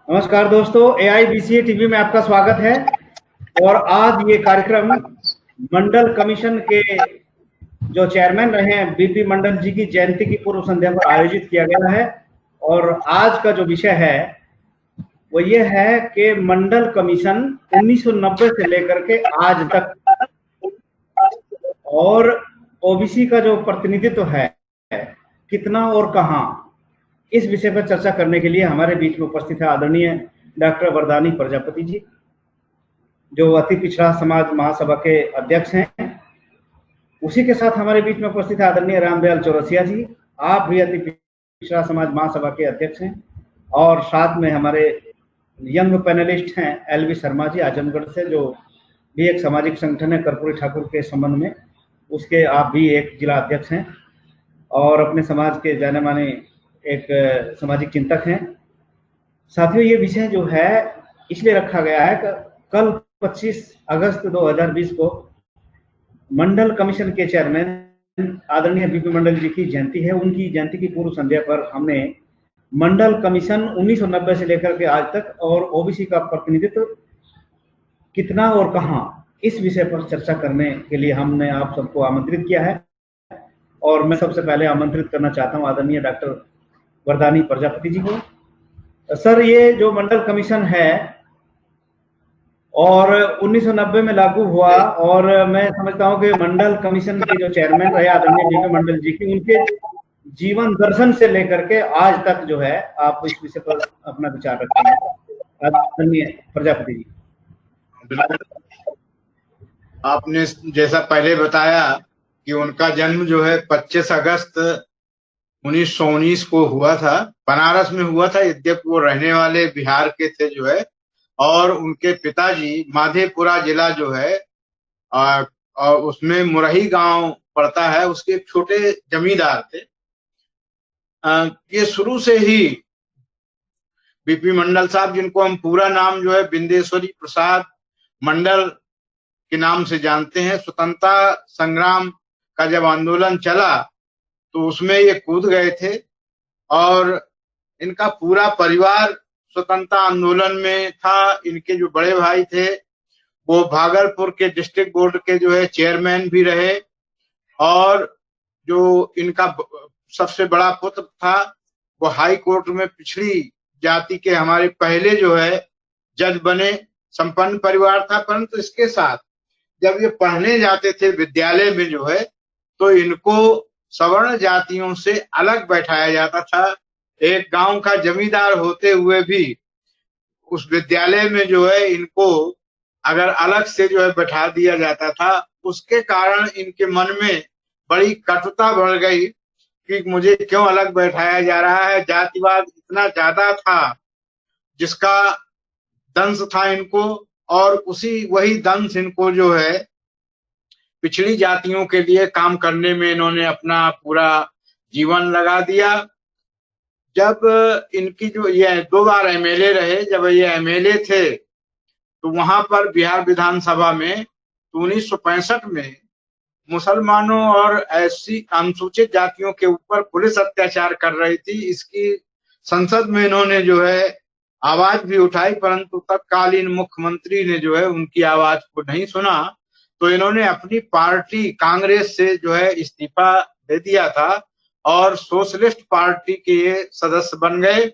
नमस्कार दोस्तों, AIBCA TV में आपका स्वागत है। और आज ये कार्यक्रम मंडल कमीशन के जो चेयरमैन रहे हैं बीपी मंडल जी की जयंती की पूर्व संध्या पर आयोजित किया गया है। और आज का जो विषय है वो ये है कि मंडल कमीशन 1990 से लेकर के आज तक और ओबीसी का जो प्रतिनिधित्व है कितना और कहां, इस विषय पर चर्चा करने के लिए हमारे बीच में उपस्थित है आदरणीय डॉक्टर वरदानी प्रजापति जी, जो अति पिछड़ा समाज महासभा के अध्यक्ष हैं। उसी के साथ हमारे बीच में उपस्थित है आदरणीय रामदयाल चौरसिया जी, आप भी अति पिछड़ा समाज महासभा के अध्यक्ष हैं। और साथ में हमारे यंग पैनलिस्ट हैं LV शर्मा जी आजमगढ़ से, जो भी एक सामाजिक संगठन है कर्पूरी ठाकुर के संबंध में, उसके आप भी एक जिला अध्यक्ष हैं और अपने समाज के जाने माने एक सामाजिक चिंतक हैं। साथियों, ये विषय जो है इसलिए रखा गया है कि कल 25 अगस्त 2020 को मंडल कमीशन के चेयरमैन आदरणीय बीपी मंडल जी की जयंती है। उनकी जयंती की पूर्व संध्या पर हमने मंडल कमीशन 1990 से लेकर के आज तक और ओबीसी का प्रतिनिधित्व कितना और कहां, इस विषय पर चर्चा करने के लिए हमने आप सबको आमंत्रित किया है। और मैं सबसे पहले आमंत्रित करना चाहता हूं आदरणीय डॉक्टर वरदानी प्रजापति जी को। सर, ये जो मंडल कमीशन है और 1990 में लागू हुआ, और मैं समझता हूं कि मंडल कमीशन के जो चेयरमैन रहे आदरणीय बीपी मंडल जी की, उनके जीवन दर्शन से लेकर के आज तक जो है आप इस विषय पर अपना विचार रखते हैं। आदरणीय प्रजापति जी। आपने जैसा पहले बताया कि उनका जन्म जो है 25 अगस्त 1919 को हुआ था, बनारस में हुआ था। यद्यपि वो रहने वाले बिहार के थे जो है, और उनके पिताजी माधेपुरा जिला जो है और उसमें मुरही गांव पड़ता है, उसके एक छोटे जमींदार थे। ये शुरू से ही बीपी मंडल साहब, जिनको हम पूरा नाम जो है बिंदेश्वरी प्रसाद मंडल के नाम से जानते हैं, स्वतंत्रता संग्राम का जब आंदोलन चला तो उसमें ये कूद गए थे। और इनका पूरा परिवार स्वतंत्रता आंदोलन में था। इनके जो बड़े भाई थे वो भागलपुर के डिस्ट्रिक्ट बोर्ड के जो है चेयरमैन भी रहे, और जो इनका सबसे बड़ा पुत्र था वो हाई कोर्ट में पिछड़ी जाति के हमारे पहले जो है जज बने। संपन्न परिवार था, परंतु इसके साथ जब ये पढ़ने जाते थे विद्यालय में जो है, तो इनको सवर्ण जातियों से अलग बैठाया जाता था। एक गांव का जमींदार होते हुए भी उस विद्यालय में जो है इनको अगर अलग से जो है बैठा दिया जाता था। उसके कारण इनके मन में बड़ी कटुता बढ़ गई कि मुझे क्यों अलग बैठाया जा रहा है। जातिवाद इतना ज्यादा था जिसका दंश था इनको, और वही दंश इनको जो है पिछड़ी जातियों के लिए काम करने में इन्होंने अपना पूरा जीवन लगा दिया। जब इनकी जो ये 2 बार MLA रहे, जब ये MLA थे तो वहां पर बिहार विधानसभा में 1965 में मुसलमानों और ऐसी अनुसूचित जातियों के ऊपर पुलिस अत्याचार कर रही थी। इसकी संसद में इन्होंने जो है आवाज भी उठाई, परंतु तत्कालीन मुख्यमंत्री ने जो है उनकी आवाज को नहीं सुना। तो इन्होंने अपनी पार्टी कांग्रेस से जो है इस्तीफा दे दिया था और सोशलिस्ट पार्टी के ये सदस्य बन गए,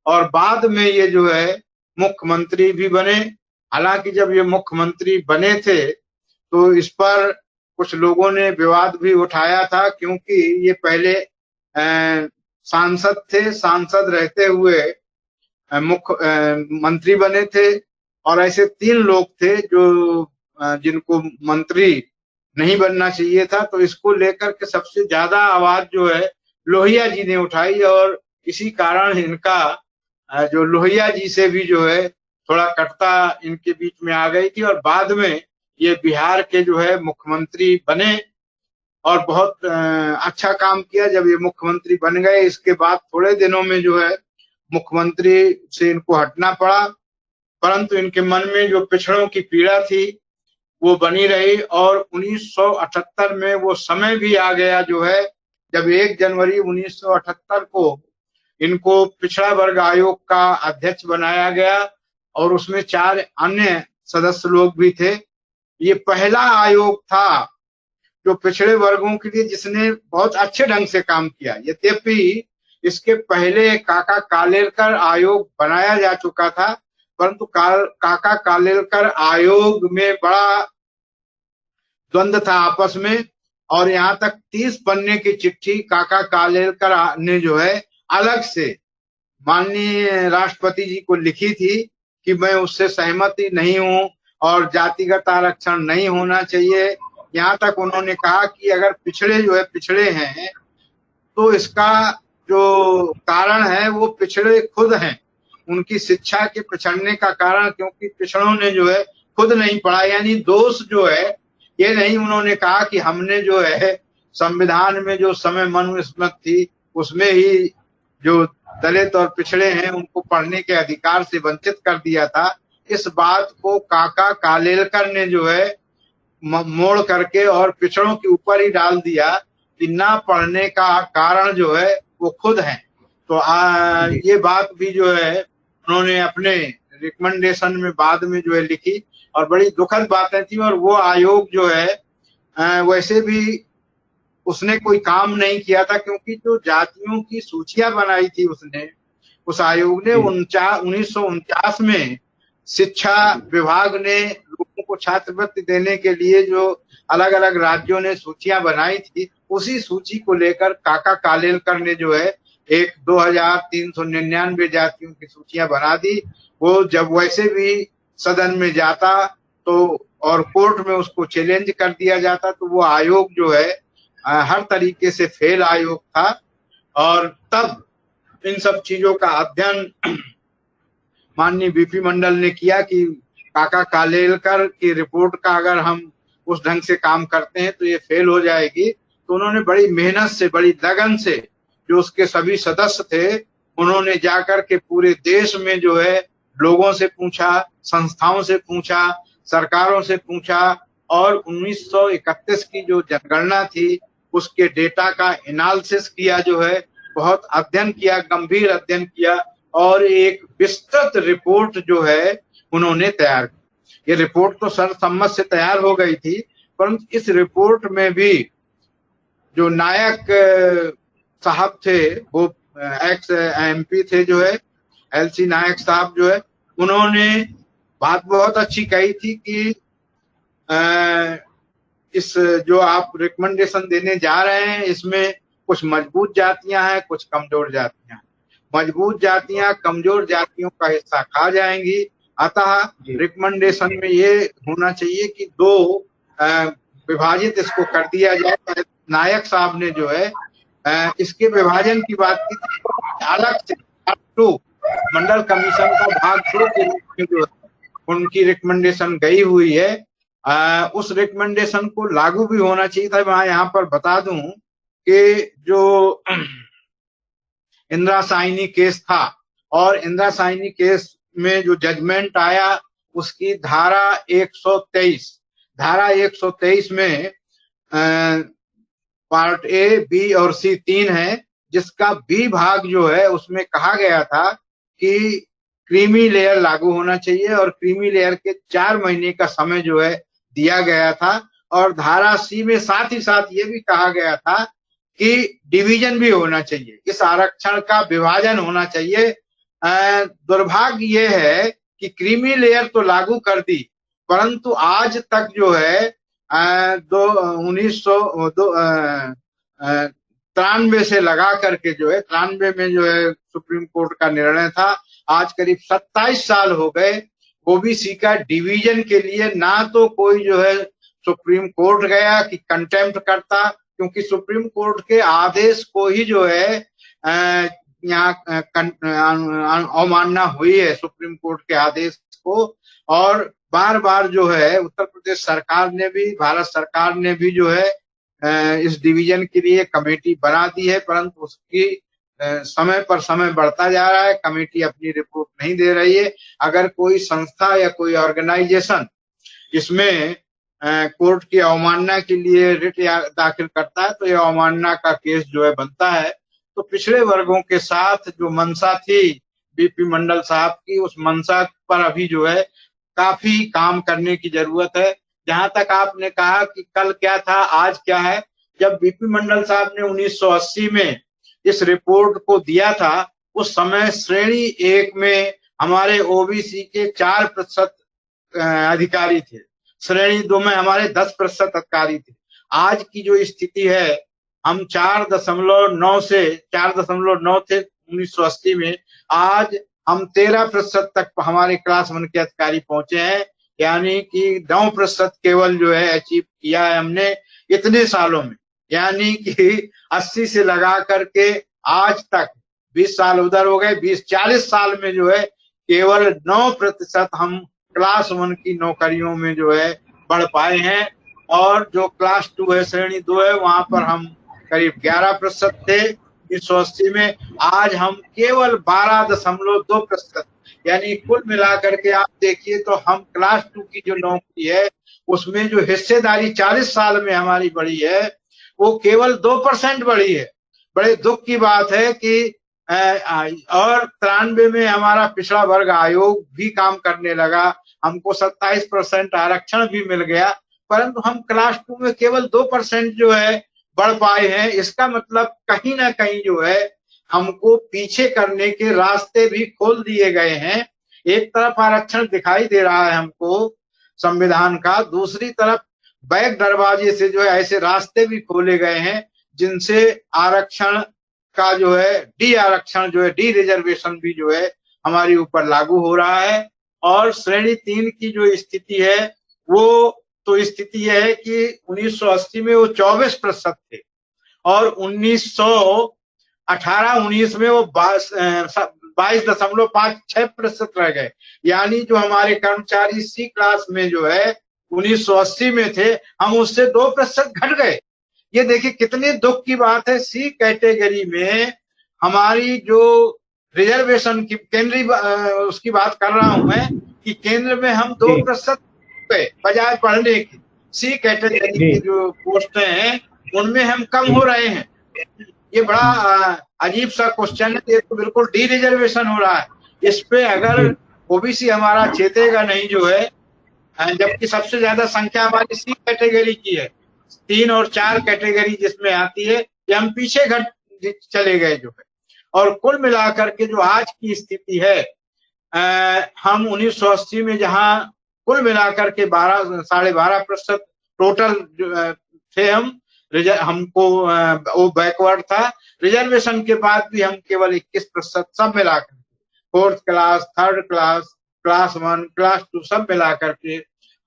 और बाद में ये जो है मुख्यमंत्री भी बने। हालांकि जब ये मुख्यमंत्री बने थे तो इस पर कुछ लोगों ने विवाद भी उठाया था, क्योंकि ये पहले सांसद थे, सांसद रहते हुए मुख्य मंत्री बने थे। और ऐसे 3 लोग थे जो जिनको मंत्री नहीं बनना चाहिए था। तो इसको लेकर के सबसे ज्यादा आवाज जो है लोहिया जी ने उठाई, और इसी कारण इनका जो लोहिया जी से भी जो है थोड़ा कटता इनके बीच में आ गई थी। और बाद में ये बिहार के जो है मुख्यमंत्री बने और बहुत अच्छा काम किया। जब ये मुख्यमंत्री बन गए, इसके बाद थोड़े दिनों में जो है मुख्यमंत्री से इनको हटना पड़ा, परंतु इनके मन में जो पिछड़ों की पीड़ा थी वो बनी रही। और 1978 में वो समय भी आ गया जो है जब 1 जनवरी 1978 को इनको पिछड़ा वर्ग आयोग का अध्यक्ष बनाया गया और उसमें 4 अन्य सदस्य लोग भी थे। ये पहला आयोग था जो पिछड़े वर्गों के लिए जिसने बहुत अच्छे ढंग से काम किया। यद्यपि इसके पहले काका कालेलकर आयोग बनाया जा चुका था, परंतु काका कालेलकर आयोग में बड़ा द्वंद्व था आपस में, और यहाँ तक 30 पन्ने की चिट्ठी काका कालेलकर ने जो है अलग से माननीय राष्ट्रपति जी को लिखी थी कि मैं उससे सहमत ही नहीं हूं और जातिगत आरक्षण नहीं होना चाहिए। यहाँ तक उन्होंने कहा कि अगर पिछड़े जो है पिछड़े हैं तो इसका जो कारण है वो पिछड़े खुद हैं, उनकी शिक्षा के पिछड़ने का कारण, क्योंकि पिछड़ों ने जो है खुद नहीं पढ़ा। यानी दोष जो है ये नहीं, उन्होंने कहा कि हमने जो है संविधान में जो समय मनुस्मृति थी उसमें ही जो दलित और पिछड़े हैं उनको पढ़ने के अधिकार से वंचित कर दिया था। इस बात को काका कालेलकर ने जो है मोड़ करके और पिछड़ों के ऊपर ही डाल दिया कि ना पढ़ने का कारण जो है वो खुद हैं। तो ये बात भी जो है उन्होंने अपने रिकमेंडेशन में बाद में जो है लिखी और बड़ी दुखद बातें थी। और वो आयोग जो है वैसे भी उसने कोई काम नहीं किया था, क्योंकि जो जातियों की सूचियां बनाई थी उसने, उस आयोग ने 1949 में शिक्षा विभाग ने लोगों को छात्रवृत्ति देने के लिए जो अलग अलग राज्यों ने सूचियां बनाई थी, उसी सूची को लेकर काका कालेलकर ने जो है एक 2399 जातियों की सूचियां बना दी। वो जब वैसे भी सदन में जाता तो और कोर्ट में उसको चैलेंज कर दिया जाता, तो वो आयोग जो है हर तरीके से फेल आयोग था। और तब इन सब चीजों का अध्ययन माननीय बीपी मंडल ने किया कि काका कालेलकर की रिपोर्ट का अगर हम उस ढंग से काम करते हैं तो ये फेल हो जाएगी। तो उन्होंने बड़ी मेहनत से, बड़ी लगन से, जो उसके सभी सदस्य थे, उन्होंने जाकर के पूरे देश में जो है लोगों से पूछा, संस्थाओं से पूछा, सरकारों से पूछा और 1931 की जो जनगणना थी उसके डेटा का एनालिसिस किया, जो है बहुत अध्ययन किया, गंभीर अध्ययन किया और एक विस्तृत रिपोर्ट जो है उन्होंने तैयार की। ये रिपोर्ट तो सर्वसम्मत से तैयार हो गई थी, परंतु इस रिपोर्ट में भी जो नायक साहब थे, वो एक्स एमपी थे जो है एलसी नायक साहब, जो है उन्होंने बात बहुत अच्छी कही थी कि इस जो आप रिकमेंडेशन देने जा रहे हैं इसमें कुछ मजबूत जातियां हैं, कुछ कमजोर जातियां हैं। मजबूत जातियां कमजोर जातियों का हिस्सा खा जाएंगी, अतः रिकमेंडेशन में ये होना चाहिए कि 2 विभाजित इसको कर दिया जाए। नायक साहब ने जो है इसके विभाजन की बात की थी, अलग से पार्ट 2 मंडल कमीशन का भाग 2 के रूप में जो उनकी रिकमेंडेशन गई हुई है। उस रिकमेंडेशन को लागू भी होना चाहिए था। मैं यहाँ पर बता दूं कि जो इंदिरा साइनी केस था और इंदिरा साइनी केस में जो जजमेंट आया उसकी धारा 123 में पार्ट ए, बी और सी 3 है, जिसका बी भाग जो है उसमें कहा गया था कि क्रीमी लेयर लागू होना चाहिए और क्रीमी लेयर के 4 महीने का समय जो है दिया गया था। और धारा सी में साथ ही साथ ये भी कहा गया था कि डिवीजन भी होना चाहिए, इस आरक्षण का विभाजन होना चाहिए। दुर्भाग्य ये है कि क्रीमी लेयर तो लागू कर दी, परंतु आज तक जो है 1993 से लगा करके जो है 93 में जो है सुप्रीम कोर्ट का निर्णय था, आज करीब 27 साल हो गए ओबीसी का डिवीजन के लिए ना तो कोई जो है सुप्रीम कोर्ट गया कि कंटेम्प्ट करता, क्योंकि सुप्रीम कोर्ट के आदेश को ही जो है यहाँ अवमानना हुई है सुप्रीम कोर्ट के आदेश को। और बार बार जो है उत्तर प्रदेश सरकार ने भी, भारत सरकार ने भी जो है इस डिवीजन के लिए कमेटी बना दी है, परंतु उसकी समय पर समय बढ़ता जा रहा है, कमेटी अपनी रिपोर्ट नहीं दे रही है। अगर कोई संस्था या कोई ऑर्गेनाइजेशन इसमें कोर्ट की अवमानना के लिए रिट दाखिल करता है तो यह अवमानना का केस जो है बनता है। तो पिछड़े वर्गों के साथ जो मंशा थी बीपी मंडल साहब की, उस मंशा पर अभी जो है काफी काम करने की जरूरत है। जहां तक आपने कहा कि कल क्या था आज क्या है, जब बीपी मंडल साहब ने 1980 में इस रिपोर्ट को दिया था, उस समय श्रेणी 1 में हमारे ओबीसी के 4% अधिकारी थे, श्रेणी 2 में हमारे 10% अधिकारी थे। आज की जो स्थिति है, हम 4.9 से 4.9 थे 1980 में, आज हम 13% तक हमारे क्लास 1 के अधिकारी पहुंचे हैं, यानी कि 9% केवल जो है अचीव किया है हमने इतने सालों में। यानी कि 80 से लगा करके आज तक 20 साल उधर हो गए, 20-40 साल में जो है केवल 9% हम क्लास 1 की नौकरियों में जो है बढ़ पाए हैं। और जो क्लास 2 है, श्रेणी 2 है, वहां पर हम करीब 11% थे 1980 में, आज हम केवल 12.2%। यानी कुल मिलाकर के आप देखिए तो हम क्लास 2 की जो नौकरी है उसमें जो हिस्सेदारी 40 साल में हमारी बढ़ी है वो केवल 2% बढ़ी है। बड़े दुख की बात है कि और 93 में हमारा पिछड़ा वर्ग आयोग भी काम करने लगा, हमको 27% आरक्षण भी मिल गया, परंतु हम क्लास 2 में केवल 2% जो है बढ़ पाए हैं। इसका मतलब कहीं ना कहीं जो है हमको पीछे करने के रास्ते भी खोल दिए गए हैं। एक तरफ आरक्षण दिखाई दे रहा है हमको संविधान का, दूसरी तरफ बैक दरवाजे से जो है ऐसे रास्ते भी खोले गए हैं जिनसे आरक्षण का जो है डी आरक्षण जो है डी रिजर्वेशन भी जो है हमारे ऊपर लागू हो रहा है। और श्रेणी 3 की जो स्थिति है वो तो स्थिति यह है कि 1980 में वो 24% थे और 1918-19 में वो 22.56% रह गए। यानी जो हमारे कर्मचारी सी क्लास में जो है 1980 में थे, हम उससे 2% घट गए। ये देखिए कितनी दुख की बात है। सी कैटेगरी में हमारी जो रिजर्वेशन की केंद्रीय उसकी बात कर रहा हूं मैं कि केंद्र में हम 2% बजाय बढ़ने की, सी कैटेगरी की जो पोस्टें हैं उनमें हम कम हो रहे हैं। ये बड़ा अजीब सा क्वेश्चन है। ये तो बिल्कुल डी रिजर्वेशन हो रहा है। इस पे अगर ओबीसी हमारा चेतेगा नहीं जो है, जबकि सबसे ज्यादा संख्या हमारी सी कैटेगरी की है, 3 और 4 कैटेगरी जिसमें आती है, ये हम पीछे घट चले गए जो है। और कुल मिलाकर के जो आज की स्थिति है, हम 1980 में जहां कुल मिलाकर के 12.5% टोटल थे हमको वो बैकवर्ड था। रिजर्वेशन के बाद भी हम केवल 21% सब मिलाकर, 4th class, 3rd class, class 1, class 2 सब मिलाकर के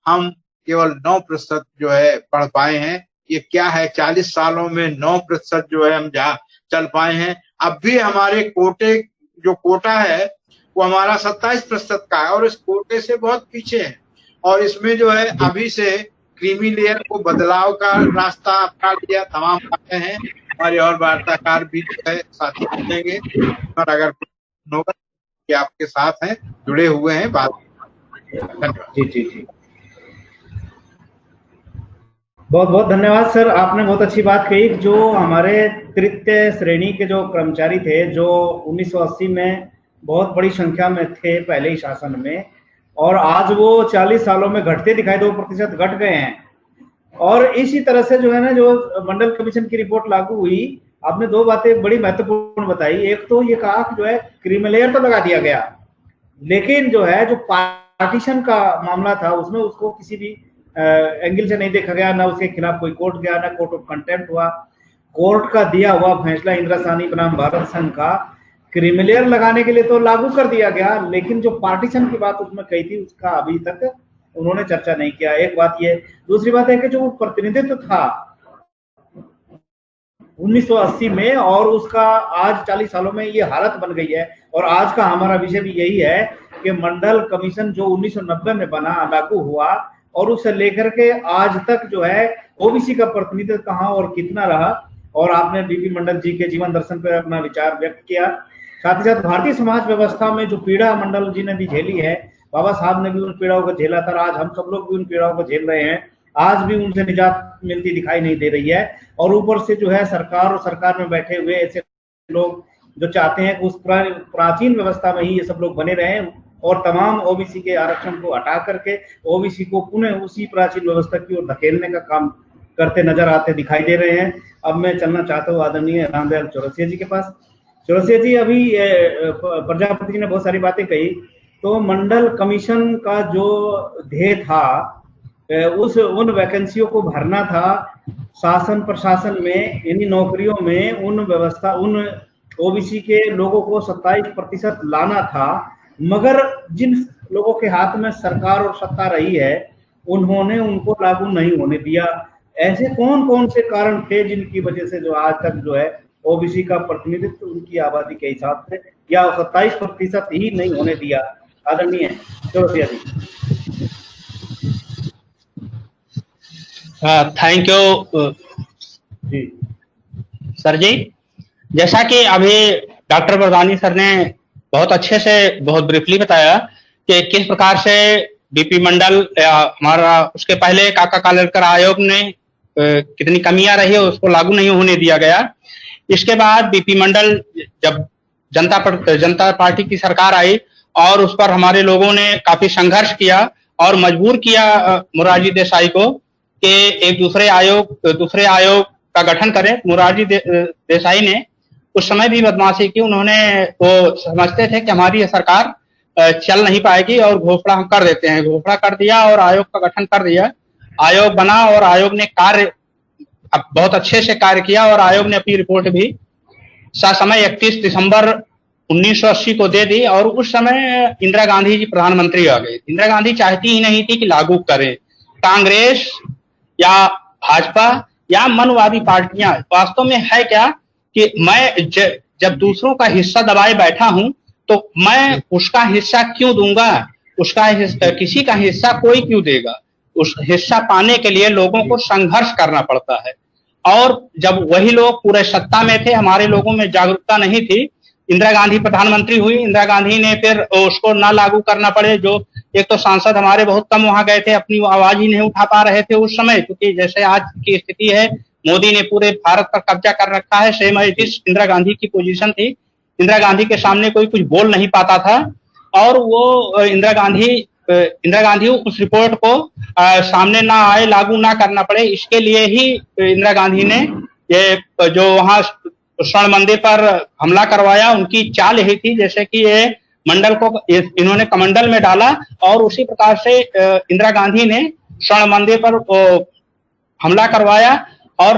हम केवल 9% जो है पढ़ पाए हैं। ये क्या है, 40 सालों में 9% जो है हम जहाँ चल पाए हैं। अब भी हमारे कोटे जो कोटा है वो हमारा 27% का है और इस कोटे से बहुत पीछे है। और इसमें जो है अभी से क्रीमी लेयर को बदलाव का रास्ता अपना लिया, तमाम बातें हैं। हमारे और वार्ताकार भी जो है साथी मिलेंगे और अगर होगा कि आपके साथ हैं, जुड़े हुए हैं बात। धन्यवाद। जी बहुत बहुत धन्यवाद सर, आपने बहुत अच्छी बात कही। जो हमारे तृतीय श्रेणी के जो कर्मचारी थे जो 1980 में बहुत बड़ी संख्या में थे पहले ही शासन में, और आज वो 40 सालों में घटते दिखाई 2% घट गए हैं। और इसी तरह से जो है ना, जो मंडल कमीशन की रिपोर्ट लागू हुई, आपने 2 बातें बड़ी महत्वपूर्ण बताई। एक तो ये कहा कि जो है क्रीमी लेयर तो लगा दिया गया, लेकिन जो है जो पार्टीशन का मामला था उसमें उसको किसी भी एंगल से नहीं देखा गया, ना उसके खिलाफ कोई कोर्ट गया, ना कोर्ट ऑफ कंटेम्प्ट हुआ। कोर्ट का दिया हुआ फैसला इंद्रासानी बनाम भारत संघ का क्रीमी लेयर लगाने के लिए तो लागू कर दिया गया, लेकिन जो पार्टीशन की बात उसमें कही थी उसका अभी तक उन्होंने चर्चा नहीं किया। एक बात ये। दूसरी बात है कि जो प्रतिनिधित्व था 1980 में और उसका आज 40 सालों में ये हालत बन गई है। और आज का हमारा विषय भी यही है कि मंडल कमीशन जो 1990 में बना, लागू हुआ, और उसे लेकर के आज तक जो है ओबीसी का प्रतिनिधित्व कहाँ और कितना रहा। और आपने बीपी मंडल जी के जीवन दर्शन पर अपना विचार व्यक्त किया। साथ ही साथ भारतीय समाज व्यवस्था में जो पीड़ा मंडल जी ने भी झेली है, बाबा साहब ने भी उन पीड़ाओं को झेला था, आज हम सब लोग भी उन पीड़ाओं को झेल रहे हैं। आज भी उनसे निजात मिलती दिखाई नहीं दे रही है। और ऊपर से जो है सरकार और सरकार में बैठे हुए ऐसे लोग जो चाहते हैं कि उस प्राचीन व्यवस्था में ही ये सब लोग बने रहें और तमाम ओबीसी के आरक्षण को हटा करके ओबीसी को पुनः उसी प्राचीन व्यवस्था की ओर धकेलने का काम करते नजर आते दिखाई दे रहे हैं। अब मैं चलना चाहता हूँ आदरणीय रामदयाल चौरसिया जी के पास। चौरसिया जी, अभी प्रजापति जी ने बहुत सारी बातें कही, तो मंडल कमीशन का जो ध्येय था उन वैकेंसियों को भरना था शासन प्रशासन में, यानी नौकरियों में उन ओबीसी के लोगों को 27% लाना था। मगर जिन लोगों के हाथ में सरकार और सत्ता रही है उन्होंने उनको लागू नहीं होने दिया। ऐसे कौन कौन से कारण थे जिनकी वजह से जो आज तक जो है ओबीसी का प्रतिनिधित्व उनकी आबादी के हिसाब से या 27% ही नहीं होने दिया? आदरणीय चौरसिया जी। थैंक यू जी सर जी। जैसा कि अभी डॉक्टर वरदानी सर ने बहुत अच्छे से बहुत ब्रीफली बताया कि किस प्रकार से बीपी मंडल या हमारा उसके पहले काका कालेलकर आयोग ने कितनी कमियां रही उसको लागू नहीं होने दिया गया। इसके बाद बीपी मंडल जब जनता पार्टी की सरकार आई और उस पर हमारे लोगों ने काफी संघर्ष किया और मजबूर किया मोरारजी देसाई को कि एक दूसरे आयोग का गठन करें। मोरारजी देसाई ने उस समय भी बदमाशी की। उन्होंने वो समझते थे कि हमारी ये सरकार चल नहीं पाएगी और घोषणा हम कर देते हैं। घोषणा कर दिया और आयोग का गठन कर दिया। आयोग बना और आयोग ने बहुत अच्छे से कार्य किया और आयोग ने अपनी रिपोर्ट भी समय 31 दिसंबर 1980 को दे दी। और उस समय इंदिरा गांधी जी प्रधानमंत्री आ गई। इंदिरा गांधी चाहती ही नहीं थी कि लागू करें। कांग्रेस या भाजपा या मनवादी पार्टियां वास्तव में है क्या कि मैं जब दूसरों का हिस्सा दबाए बैठा हूं तो मैं उसका हिस्सा क्यों दूंगा? किसी का हिस्सा कोई क्यों देगा? उस हिस्सा पाने के लिए लोगों को संघर्ष करना पड़ता है। और जब वही लोग पूरे सत्ता में थे, हमारे लोगों में जागरूकता नहीं थी। इंदिरा गांधी प्रधानमंत्री हुई। इंदिरा गांधी ने फिर उसको ना लागू करना पड़े। जो एक तो सांसद हमारे बहुत कम वहां गए थे, अपनी आवाज ही नहीं उठा पा रहे थे उस समय, क्योंकि जैसे आज की स्थिति है मोदी ने पूरे भारत पर कब्जा कर रखा है। सेम इंदिरा गांधी की पोजीशन थी। इंदिरा गांधी के सामने कोई कुछ बोल नहीं पाता था और वो इंदिरा गांधी उस रिपोर्ट को सामने ना आए, लागू ना करना पड़े, इसके लिए ही इंदिरा गांधी ने ये जो वहां स्वर्ण मंदिर पर हमला करवाया। उनकी चाल यही थी जैसे कि ये मंडल को इन्होंने कमंडल में डाला और उसी प्रकार से इंदिरा गांधी ने स्वर्ण मंदिर पर हमला करवाया और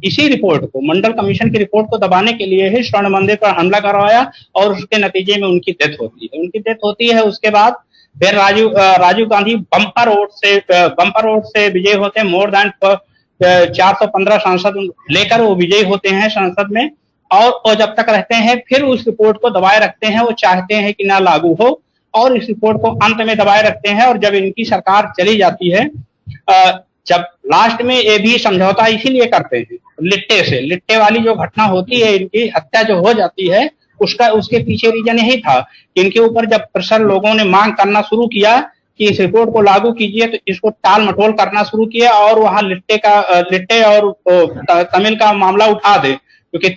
इसी रिपोर्ट को, मंडल कमीशन की रिपोर्ट को दबाने के लिए ही स्वर्ण मंदिर पर हमला करवाया और उसके नतीजे में उनकी डेथ होती है। उसके बाद फिर राजीव गांधी बम्पर वोट से विजयी होते हैं। मोर देन 415 सांसद लेकर वो विजयी होते हैं संसद में और वो जब तक रहते हैं फिर उस रिपोर्ट को दबाए रखते हैं। वो चाहते हैं कि ना लागू हो और इस रिपोर्ट को अंत में दबाए रखते हैं। और जब इनकी सरकार चली जाती है, जब लास्ट में ये भी समझौता इसीलिए करते हैं लिट्टे वाली जो घटना होती है, इनकी हत्या जो हो जाती है, उसके पीछे रीजन यही था कि इनके ऊपर जब प्रेशर लोगों ने मांग करना शुरू किया कि इस रिपोर्ट को लागू कीजिए, तो इसको टाल मटोल करना शुरू किया और वहां लिट्टे और तमिल का मामला उठा दे, क्योंकि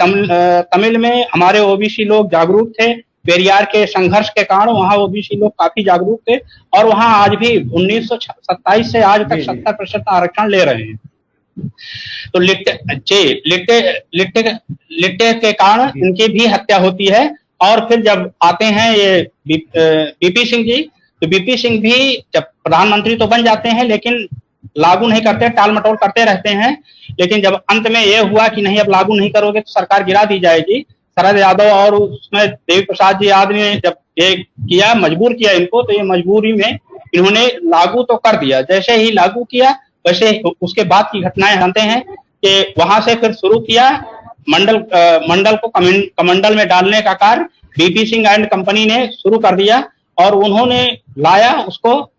तमिल में हमारे ओबीसी लोग जागरूक थे। पेरियार के संघर्ष के कारण वहां ओबीसी लोग काफी जागरूक थे और वहां आज भी 1927 से आज तक 70% आरक्षण ले रहे हैं। तो लिट्टे के कारण इनकी भी हत्या होती है। और फिर जब आते हैं ये बीपी सिंह जी, तो बीपी सिंह भी जब प्रधानमंत्री तो बन जाते हैं लेकिन लागू नहीं करते, टाल मटोल करते रहते हैं। लेकिन जब अंत में ये हुआ कि नहीं अब लागू नहीं करोगे तो सरकार गिरा दी जाएगी, शरद यादव और उसमें देवी प्रसाद जी आदि ने जब ये किया, मजबूर किया इनको, तो ये मजबूरी में इन्होंने लागू तो कर दिया। जैसे ही लागू किया वैसे उसके बाद की घटनाएं जानते हैं कि वहां से फिर शुरू किया मंडल को कमंडल में डालने का कार्य बीपी सिंह एंड कंपनी ने शुरू कर दिया और उन्होंने लाया उसको,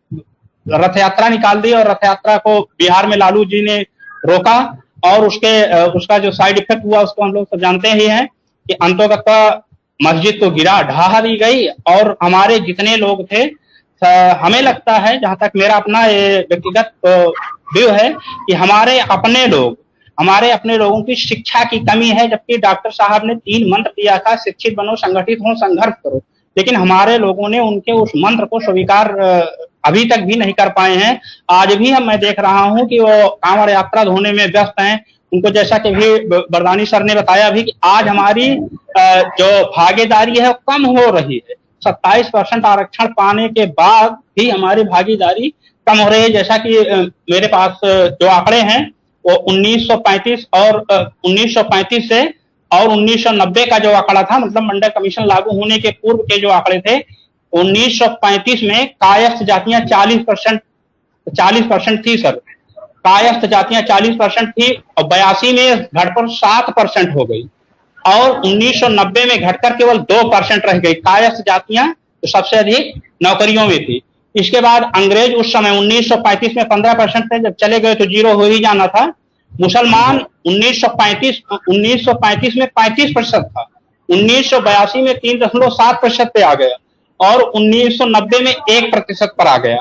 रथ यात्रा निकाल दी और रथ यात्रा को बिहार में लालू जी ने रोका और उसका जो साइड इफेक्ट हुआ उसको हम लोग सब जानते ही हैं कि अंततः मस्जिद को ढहा दी गई और हमारे जितने लोग थे, हमें लगता है, जहां तक मेरा अपना ये व्यक्तिगत व्यू है कि हमारे अपने लोग हमारे अपने लोगों की शिक्षा की कमी है, जबकि डॉक्टर साहब ने 3 मंत्र दिया था, शिक्षित बनो, संगठित हो, संघर्ष करो, लेकिन हमारे लोगों ने उनके उस मंत्र को स्वीकार अभी तक भी नहीं कर पाए हैं। आज भी मैं देख रहा हूं कि वो कांवड़ यात्रा धोने में व्यस्त हैं। उनको जैसा कि भी बरदानी सर ने बताया भी कि आज हमारी जो भागीदारी है वो कम हो रही है। 27% आरक्षण पाने के बाद भी हमारी भागीदारी कम हो रही है। जैसा कि मेरे पास जो आंकड़े हैं वो 1935 और 1935 से और 1990 का जो आंकड़ा था, मतलब मंडल कमीशन लागू होने के पूर्व के जो आंकड़े थे, 1935 में कायस्थ जातियां 40% थी सर, कायस्थ जातियां 40% थी और 82 में घटकर 7% हो गई और 1990 में घटकर केवल 2% रह गई। कायस्थ जातियां तो सबसे अधिक नौकरियों में थी। इसके बाद अंग्रेज उस समय 1935 में 15% थे, जब चले गए तो 0 हो ही जाना था। मुसलमान 1935 में 35% था, 1982 में 3.7% पे आ गया और 1990 में 1% पर आ गया।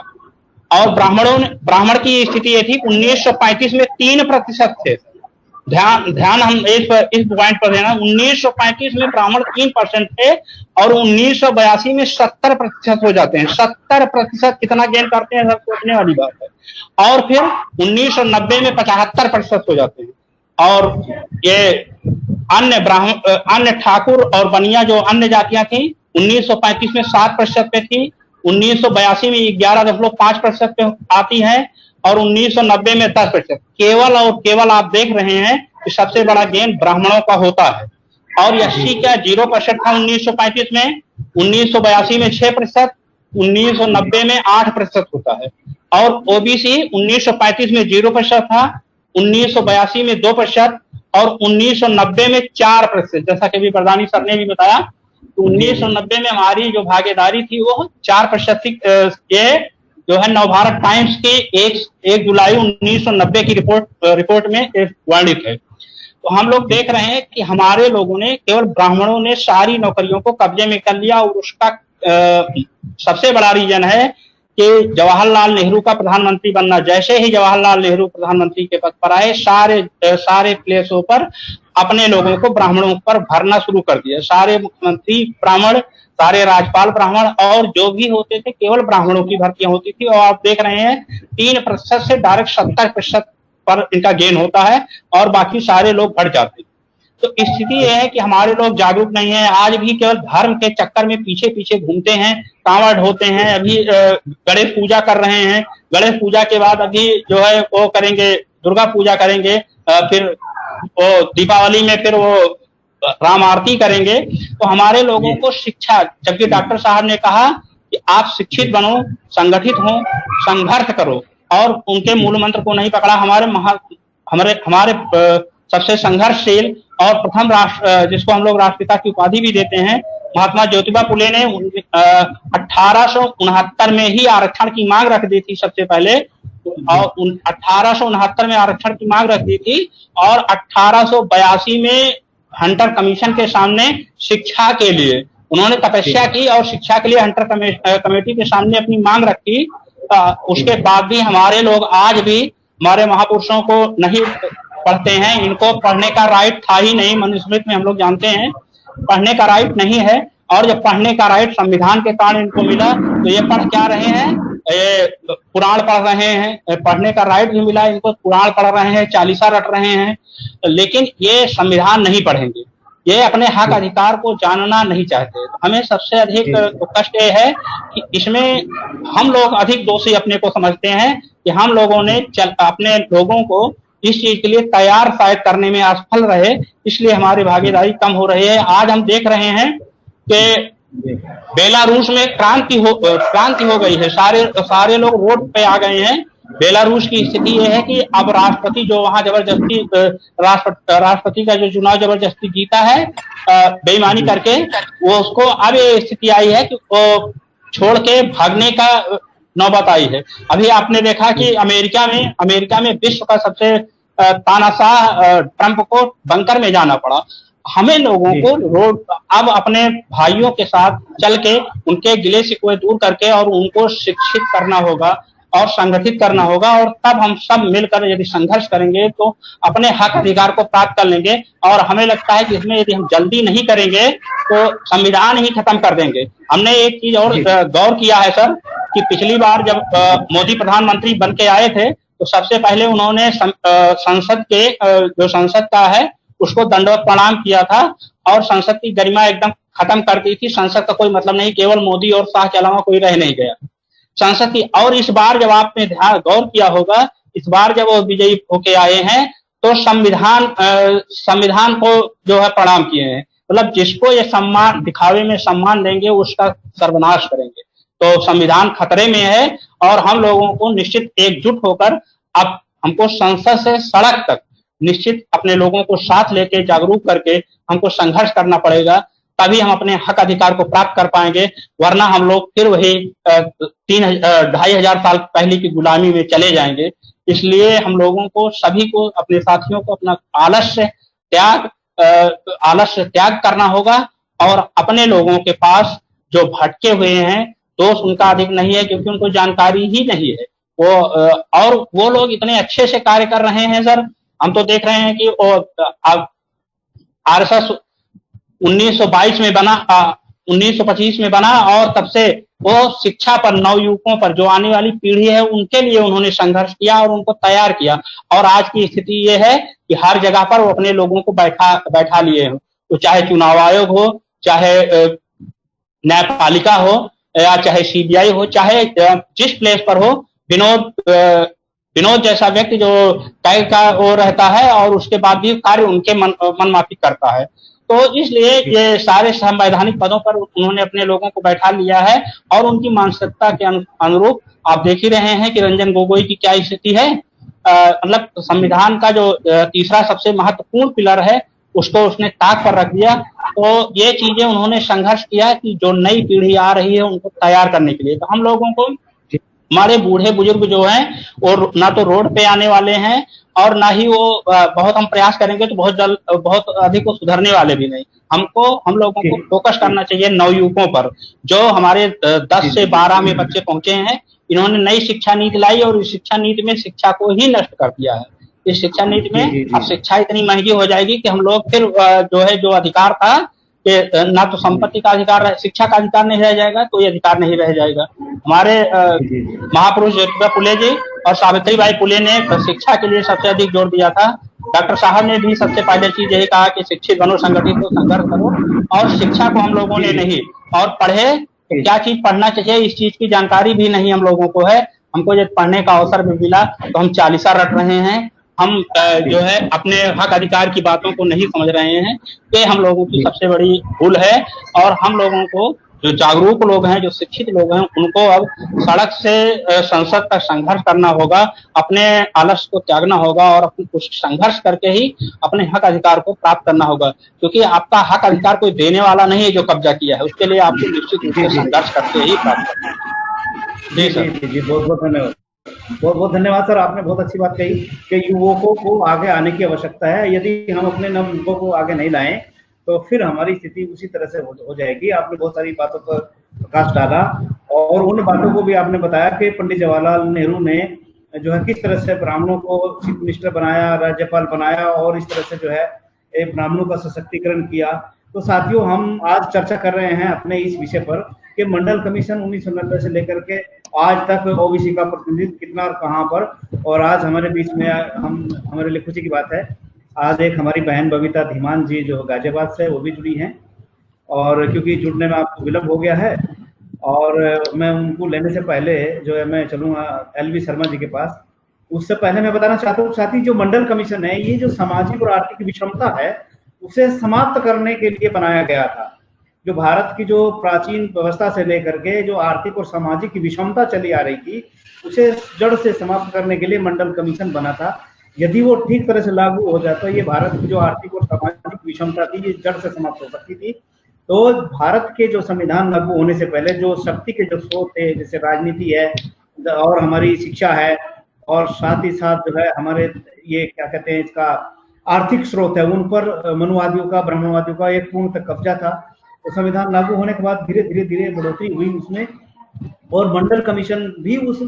और ब्राह्मण की स्थिति ये थी, 1935 में 3% थे। ध्यान हम इस पॉइंट पर देना, 1935 में ब्राह्मण 3% थे और 1982 में 70% हो जाते हैं। 70% कितना गेन करते हैं सब सोचने वाली बात है। और फिर 1990 में 75% हो जाते हैं। और ये अन्य ठाकुर और बनिया जो अन्य जातियां थी 1935 में 7% पे थी, 1982 में 11.5% पे आती है और 1990 में 10%। केवल और केवल आप देख रहे हैं कि सबसे बड़ा गेन ब्राह्मणों का होता है। और एससी का 0% था 1935 में, 1982 में 6%, 1990 में 8% होता है। और ओबीसी 1935 में 0% था, 1982 में 2% और 1990 में 4%। जैसा कि भी प्रधानी सर ने भी बताया, तो 1990 में हमारी जो भागीदारी थी वो 4% थी। ये जो है नवभारत टाइम्स की 1 जुलाई 1990 की रिपोर्ट में वर्णित है। तो हम लोग देख रहे हैं कि हमारे लोगों ने, केवल ब्राह्मणों ने सारी नौकरियों को कब्जे में कर लिया। और उसका सबसे बड़ा रीजन है कि जवाहरलाल नेहरू का प्रधानमंत्री बनना। जैसे ही जवाहरलाल नेहरू प्रधानमंत्री के पद पर आए, सारे प्लेसों पर अपने लोगों को ब्राह्मणों पर भरना शुरू कर दिया। सारे मुख्यमंत्री ब्राह्मण, सारे राज्यपाल ब्राह्मण और जो भी होते थे केवल ब्राह्मणों की भर्तियां होती थी। और आप देख रहे हैं 3% से डायरेक्ट 70% पर इनका गेन होता है और बाकी सारे लोग बढ़ जाते हैं। तो स्थिति यह है कि हमारे लोग जागरूक नहीं है। आज भी केवल धर्म के चक्कर में पीछे पीछे घूमते हैं, कांवड़ होते हैं। अभी गणेश पूजा कर रहे हैं, गणेश पूजा के बाद अभी जो है वो करेंगे, दुर्गा पूजा करेंगे, फिर वो दीपावली में फिर वो राम आरती करेंगे। तो हमारे लोगों को शिक्षा, जबकि डॉक्टर साहब ने कहा कि आप शिक्षित बनो, संगठित हो, संघर्ष करो, और उनके मूल मंत्र को नहीं पकड़ा। हमारे सबसे संघर्षशील और प्रथम जिसको हम लोग राष्ट्रपिता की उपाधि भी देते हैं, महात्मा ज्योतिबा फुले ने 1869 में ही आरक्षण की मांग रख दी थी सबसे पहले। और 1869 में आरक्षण की मांग रख दी थी और 1882 में हंटर कमीशन के सामने शिक्षा के लिए उन्होंने तपस्या की और शिक्षा के लिए हंटर कमेटी के सामने अपनी मांग रखी। उसके बाद भी हमारे लोग आज भी हमारे महापुरुषों को नहीं पढ़ते हैं। इनको पढ़ने का राइट था ही नहीं। मनुस्मृति में हम लोग जानते हैं पढ़ने का राइट नहीं है। और जब पढ़ने का राइट संविधान के कारण इनको मिला तो ये पढ़ क्या रहे हैं, ये पुराण पढ़ रहे हैं। पढ़ने का राइट भी मिला इनको, पुराण पढ़ रहे हैं, चालीसा रट रहे हैं, लेकिन ये संविधान नहीं पढ़ेंगे। ये अपने हक अधिकार को जानना नहीं चाहते। हमें सबसे अधिक कष्ट ये है कि इसमें हम लोग अधिक दोषी अपने को समझते हैं कि हम लोगों ने अपने लोगों को इस चीज के लिए तैयार शायद करने में असफल रहे, इसलिए हमारी भागीदारी कम हो रही है। आज हम देख रहे हैं कि बेलारूस में क्रांति हो गई है। सारे लोग रोड पे आ गए हैं। बेलारूस की स्थिति यह है कि अब राष्ट्रपति जो वहां जबरदस्ती राष्ट्रपति का जो चुनाव जबरदस्ती जीता है बेईमानी करके, वो उसको अब ये स्थिति आई है कि वो छोड़ के भागने का नौबत आई है। अभी आपने देखा कि अमेरिका में विश्व का सबसे तानाशाह ट्रंप को बंकर में जाना पड़ा। हमें लोगों को रोड अब अपने भाइयों के साथ चल के उनके गिले शिकवे दूर करके और उनको शिक्षित करना होगा और संगठित करना होगा, और तब हम सब मिलकर यदि संघर्ष करेंगे तो अपने हक अधिकार को प्राप्त कर लेंगे। और हमें लगता है कि इसमें यदि हम जल्दी नहीं करेंगे तो संविधान ही खत्म कर देंगे। हमने एक चीज और गौर किया है सर कि पिछली बार जब मोदी प्रधानमंत्री बन के आए थे तो सबसे पहले उन्होंने संसद के जो संसद का है उसको दंडवत प्रणाम किया था और संसद की गरिमा एकदम खत्म कर दी थी। संसद का कोई मतलब नहीं, केवल मोदी और शाह के अलावा कोई रह नहीं गया संसद की। और इस बार जब आपने ध्यान गौर किया होगा, इस बार जब वो विजयी होके आए हैं तो संविधान को जो है प्रणाम किए हैं। मतलब जिसको ये सम्मान दिखावे में सम्मान देंगे उसका सर्वनाश करेंगे। तो संविधान खतरे में है और हम लोगों को निश्चित एकजुट होकर अब हमको संसद से सड़क तक निश्चित अपने लोगों को साथ लेके जागरूक करके हमको संघर्ष करना पड़ेगा, तभी हम अपने हक अधिकार को प्राप्त कर पाएंगे। वरना हम लोग फिर वही 2,500 साल पहले की गुलामी में चले जाएंगे। इसलिए हम लोगों को सभी को अपने साथियों को अपना आलस्य त्याग करना होगा और अपने लोगों के पास जो भटके हुए हैं दोष उनका अधिक नहीं है क्योंकि उनको जानकारी ही नहीं है। और वो लोग इतने अच्छे से कार्य कर रहे हैं सर। हम तो देख रहे हैं कि आरएसएस 1922 में बना, 1925 में बना और तब से वो शिक्षा पर, नवयुवकों पर, जो आने वाली पीढ़ी है उनके लिए उन्होंने संघर्ष किया और उनको तैयार किया। और आज की स्थिति ये है कि हर जगह पर वो अपने लोगों को बैठा लिए हो, तो चाहे चुनाव आयोग हो, चाहे न्यायपालिका हो, या चाहे सीबीआई हो, चाहे जिस प्लेस पर हो, विनोद जैसा व्यक्ति जो तय का वो रहता है और उसके बाद भी कार्य उनके मनमाफिक करता है। तो इसलिए ये सारे संवैधानिक पदों पर उन्होंने अपने लोगों को बैठा लिया है और उनकी मानसिकता के अनुरूप आप देख ही रहे हैं कि रंजन गोगोई की क्या स्थिति है। मतलब संविधान का जो तीसरा सबसे महत्वपूर्ण पिलर है उसको उसने ताक पर रख दिया। तो ये चीजें उन्होंने संघर्ष किया कि जो नई पीढ़ी आ रही है उनको तैयार करने के लिए। तो हम लोगों को, हमारे बूढ़े बुजुर्ग जो हैं वो ना तो रोड पे आने वाले हैं और ना ही वो बहुत हम प्रयास करेंगे तो बहुत अधिक वो सुधरने वाले भी नहीं। हम लोगों को फोकस करना चाहिए नवयुवकों पर, जो हमारे 10 से 12 में बच्चे पहुंचे हैं। इन्होंने नई शिक्षा नीति लाई और इस शिक्षा नीति में शिक्षा को ही नष्ट कर दिया है। इस शिक्षा नीति में अब शिक्षा इतनी महंगी हो जाएगी कि हम लोग फिर जो अधिकार था कि ना तो संपत्ति का अधिकार, शिक्षा का अधिकार नहीं रह जाएगा, कोई अधिकार नहीं रह जाएगा। हमारे महापुरुष ज्योतिबा फुले जी और सावित्रीबाई फुले ने शिक्षा के लिए सबसे अधिक जोर दिया था। डॉक्टर साहब ने भी सबसे पहले चीज यही कहा कि शिक्षित बनो, संगठित हो, संघर्ष करो। और शिक्षा को हम लोगों ने नहीं, और पढ़े तो क्या चीज पढ़ना चाहिए इस चीज की जानकारी भी नहीं हम लोगों को है। हमको जब पढ़ने का अवसर भी मिला तो हम चालीसा रट रहे हैं। हम जो है अपने हक अधिकार की बातों को नहीं समझ रहे हैं। ये हम लोगों की सबसे बड़ी भूल है। और हम लोगों को, जो जागरूक लोग हैं, जो शिक्षित लोग हैं, उनको अब सड़क से संसद तक संघर्ष करना होगा, अपने आलस्य को त्यागना होगा और अपने कुछ संघर्ष करके ही अपने हक अधिकार को प्राप्त करना होगा। क्योंकि आपका हक अधिकार कोई देने वाला नहीं है जो कब्जा किया है, उसके लिए आपको निश्चित रूप से संघर्ष करके ही प्राप्त करना है। जी सर। जी, बहुत बहुत धन्यवाद। बहुत बहुत धन्यवाद सर, आपने बहुत अच्छी बात कही कि युवकों को आगे आने की आवश्यकता है। यदि हम अपने नव युवकों को आगे नहीं लाएं तो फिर हमारी स्थिति उसी तरह से हो जाएगी। आपने बहुत सारी बातों पर प्रकाश डाला और उन बातों को भी आपने बताया कि पंडित जवाहरलाल नेहरू ने जो है किस तरह से ब्राह्मणों को चीफ मिनिस्टर बनाया, राज्यपाल बनाया और इस तरह से जो है ब्राह्मणों का सशक्तिकरण किया। तो साथियों, हम आज चर्चा कर रहे हैं अपने इस विषय पर कि मंडल कमीशन 1990 से लेकर के आज तक ओबीसी का प्रतिनिधित्व कितना और कहाँ पर। और आज हमारे बीच में हमारे लिए खुशी की बात है, आज एक हमारी बहन बबीता धीमान जी जो गाजियाबाद से, वो भी जुड़ी हैं। और क्योंकि जुड़ने में आपको विलम्ब हो गया है और मैं उनको लेने से पहले जो है मैं चलूँगा LV शर्मा जी के पास। उससे पहले मैं बताना चाहता हूँ साथी, जो मंडल कमीशन है ये जो सामाजिक और आर्थिक विषमता है उसे समाप्त करने के लिए बनाया गया था। जो भारत की जो प्राचीन व्यवस्था से लेकर के जो आर्थिक और सामाजिक की विषमता चली आ रही थी उसे जड़ से समाप्त करने के लिए मंडल कमीशन बना था। यदि वो ठीक तरह से लागू हो जाता तो ये भारत की जो आर्थिक और सामाजिक विषमता थी ये जड़ से समाप्त हो सकती थी। तो भारत के जो संविधान लागू होने से पहले जो शक्ति के जो स्रोत थे, जैसे राजनीति है और हमारी शिक्षा है और साथ ही साथ जो है हमारे ये क्या कहते हैं इसका आर्थिक स्रोत है, उन पर मनुवादियों का, ब्राह्मणवादियों का एक पूर्ण तक कब्जा था। तो संविधान लागू होने के बाद धीरे धीरे बढ़ोतरी हुई उसमें और मंडल कमीशन भी उस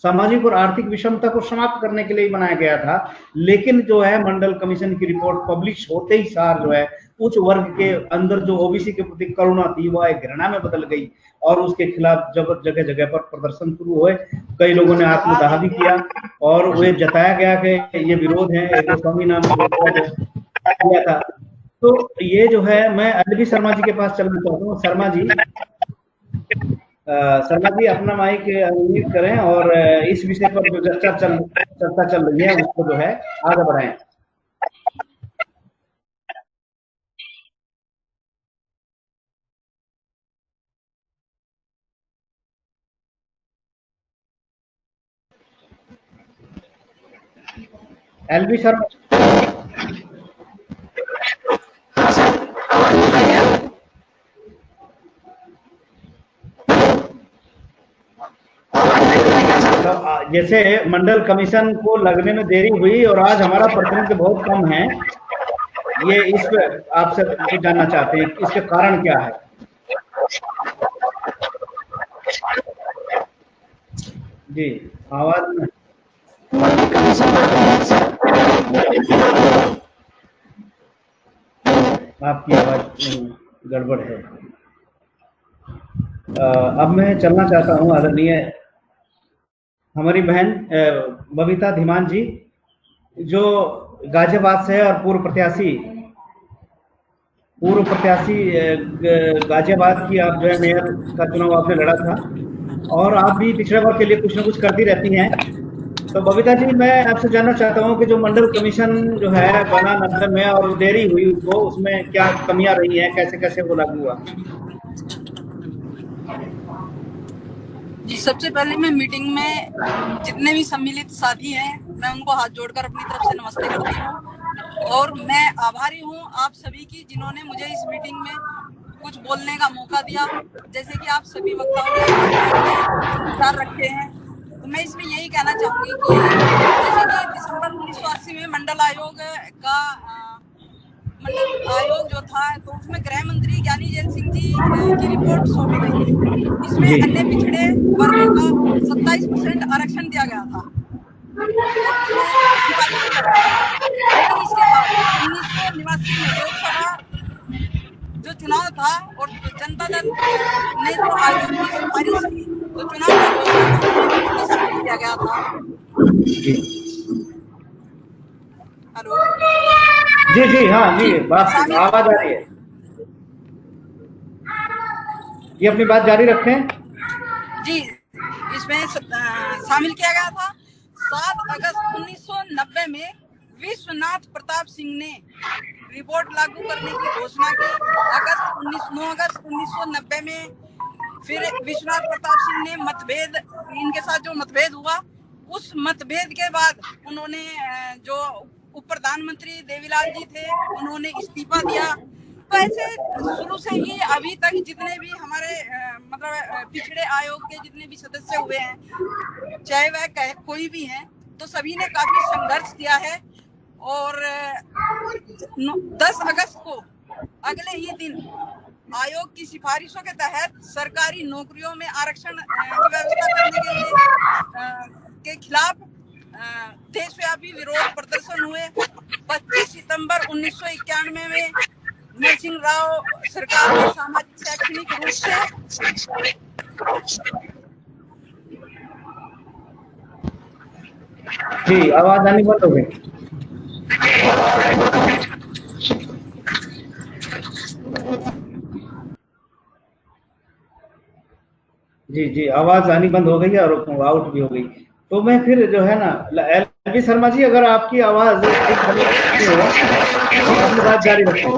सामाजिक और आर्थिक विषमता को समाप्त करने के लिए ही बनाया गया था। लेकिन जो है मंडल कमीशन की रिपोर्ट पब्लिश होते ही सार जो है उच्च वर्ग के अंदर जो ओबीसी के प्रति करुणा थी वह एक घृणा में बदल गई और उसके खिलाफ जब जगह जगह पर प्रदर्शन शुरू हुए। कई लोगों ने आत्मदाह भी किया और वे जताया गया कि ये विरोध है, एक स्वामी नाम किया था। तो ये जो है मैं एलवी शर्मा जी के पास चलना चाहता हूँ। शर्मा जी अपना माइक अनम्यूट करें और इस विषय पर जो चर्चा चल रही है उसको जो है आगे बढ़ाएं। एलवी शर्मा जैसे मंडल कमीशन को लगने में देरी हुई और आज हमारा प्रतिनिधि बहुत कम है, ये इस पे आपसे जानना चाहते हैं इसके कारण क्या है? जी आवाज में आपकी आवाज गड़बड़ है। अब मैं चलना चाहता हूँ आदरणीय हमारी बहन बबीता धीमान जी जो गाजियाबाद से है और पूर्व प्रत्याशी गाजियाबाद की आप जो है मेयर का चुनाव आपने लड़ा था और आप भी पिछड़े वर्ग के लिए कुछ न कुछ करती रहती हैं। तो बबीता जी मैं आपसे जानना चाहता हूं कि जो मंडल कमीशन जो है बना 90 में और देरी हुई उसको, उसमें क्या कमियां रही हैं, कैसे कैसे वो लागू हुआ? जी सबसे पहले मैं मीटिंग में जितने भी सम्मिलित साथी हैं मैं उनको हाथ जोड़कर अपनी तरफ से नमस्ते करती हूँ और मैं आभारी हूँ आप सभी की जिन्होंने मुझे इस मीटिंग में कुछ बोलने का मौका दिया। जैसे कि आप सभी वक्ताओं ने विचार रखे हैं तो मैं इसमें यही कहना चाहूंगी कि जैसे कि दिसंबर 1980 में मंडल आयोग जो था तो उसमें गृह मंत्री ज्ञानी जैन सिंह जी की रिपोर्ट सौंपी गई थी। इसमें अन्य पिछड़े वर्गों का 27% आरक्षण दिया गया था। लेकिन इसके बाद 1989 में लोकसभा जो चुनाव था और जनता दल ने जो आयोग की सिफारिश की तो चुनाव का घोषणा शामिल किया गया था। हेलो जी हाँ जी बात आवाज आ रही है, ये अपनी बात जारी रखें। जी इसमें शामिल किया गया था। 7 अगस्त 1990 में विश्वनाथ प्रताप सिंह ने रिपोर्ट लागू करने की घोषणा की। 9 अगस्त 1990 में फिर विश्वनाथ प्रताप सिंह ने इनके साथ जो मतभेद हुआ उस मतभेद के बाद उन्होंने जो उप प्रधानमंत्री देवीलाल जी थे उन्होंने इस्तीफा दिया। तो ऐसे शुरू से ही अभी तक जितने भी हमारे मतलब पिछड़े आयोग के जितने भी सदस्य हुए हैं चाहे वह कोई भी हैं तो सभी ने काफी संघर्ष किया है। और 10 अगस्त को अगले ही दिन आयोग की सिफारिशों के तहत सरकारी नौकरियों में आरक्षण की व्यवस्था करने के लिए के खिलाफ देशव्यापी विरोध प्रदर्शन हुए। 25 सितंबर 1991 में नरसिंह राव सरकार ने सामाजिक शैक्षणिक रूप से जी आवाज आनी बंद हो गई। जी आवाज आनी बंद हो गई और आउट भी हो गई। तो मैं फिर जो है ना एलवी शर्मा जी अगर आपकी आवाज हो तो अपनी बात जारी रखें।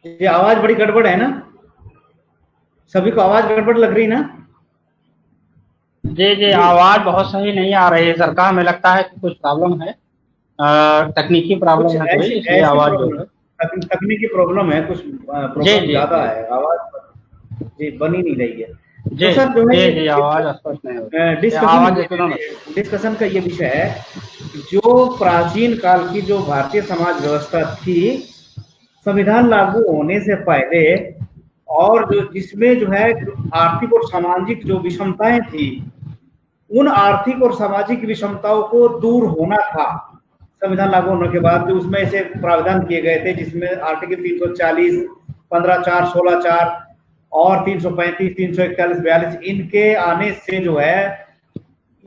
ये आवाज बड़ी गड़बड़ है ना, सभी को आवाज गड़बड़ लग रही ना? जी आवाज बहुत सही नहीं आ रही है सरकार, हमें लगता है कि कुछ प्रॉब्लम है, तकनीकी प्रॉब्लम है कोई, इसलिए आवाज जो है तकनीकी प्रॉब्लम है, कुछ प्रॉब्लम ज्यादा है, आवाज जी बन ही नहीं रही है। जी सर जो है जी आवाज स्पष्ट नहीं हो रही। डिस्कशन का ये विषय है, जो प्राचीन काल की जो भारतीय समाज व्यवस्था थी, संविधान लागू होने से पहले, और जो जिसमें जो है आर्थिक और सामाजिक जो विषमताएं थी, उन आर्थिक और सामाजिक विषमताओं को दूर होना था। संविधान लागू होने के बाद जो उसमें ऐसे प्रावधान किए गए थे जिसमें आर्टिकल 340, 15(4), 16(4) और 335, 341, 42 इनके आने से जो है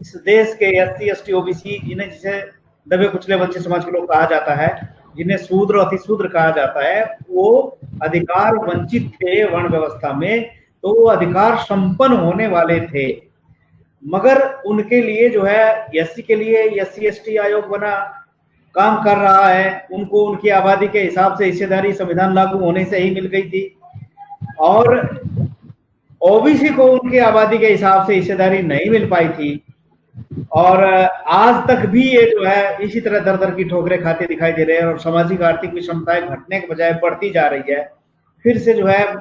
इस देश के SC, ST, OBC, जिन्हें जिसे दबे कुचले वंचित समाज के लोग कहा जाता है, जिन्हें शूद्र अतिशूद्र कहा जाता है, वो अधिकार वंचित थे वर्ण व्यवस्था में, तो वो अधिकार संपन्न होने वाले थे। मगर उनके लिए जो है SC के लिए SC ST आयोग बना, काम कर रहा है, उनको उनकी आबादी के हिसाब से हिस्सेदारी संविधान लागू होने से ही मिल गई थी, और OBC को उनकी आबादी के हिसाब से हिस्सेदारी नहीं मिल पाई थी, और आज तक भी ये जो है इसी तरह दर दर की ठोकरें खाते दिखाई दे रहे हैं, और सामाजिक आर्थिक विषमताएं घटने के बजाय बढ़ती जा रही है। फिर से जो है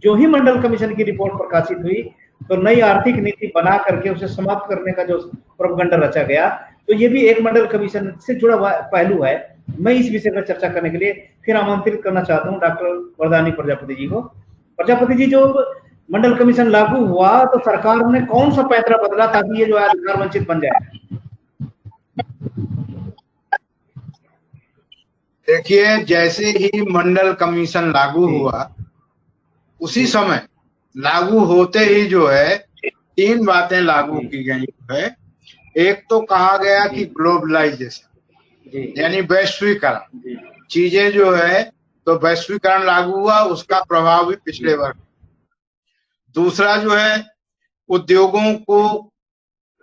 जो ही मंडल कमीशन की रिपोर्ट प्रकाशित हुई, तो नई आर्थिक नीति बना करके उसे समाप्त करने का जो प्रोपगंडा रचा गया, तो ये भी एक मंडल कमीशन से जुड़ा हुआ पहलू है। मैं इस विषय पर चर्चा करने के लिए फिर आमंत्रित करना चाहता हूँ डॉक्टर वरदानी प्रजापति जी को। प्रजापति जी, जो मंडल कमीशन लागू हुआ तो सरकार ने कौन सा पैंतरा बदला ताकि ये जो अधिकार वंचित बन जाए? देखिए, जैसे ही मंडल कमीशन लागू हुआ, उसी समय लागू होते ही जो है 3 बातें लागू की गई है। एक तो कहा गया कि ग्लोबलाइजेशन यानी वैश्वीकरण, चीजें जो है तो वैश्वीकरण लागू हुआ, उसका प्रभाव भी पिछड़े वर्ग। दूसरा जो है उद्योगों को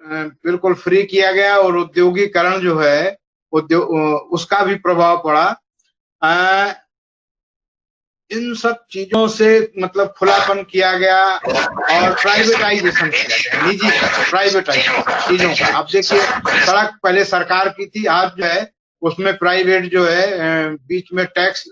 बिल्कुल फ्री किया गया, और उद्योगीकरण जो है उसका भी प्रभाव पड़ा। इन सब चीजों से मतलब खुलापन किया गया, और प्राइवेटाइजेशन किया गया, निजी प्राइवेटाइजेशन चीजों का। अब देखिए, सड़क पहले सरकार की थी, आज जो है उसमें प्राइवेट जो है बीच में टैक्स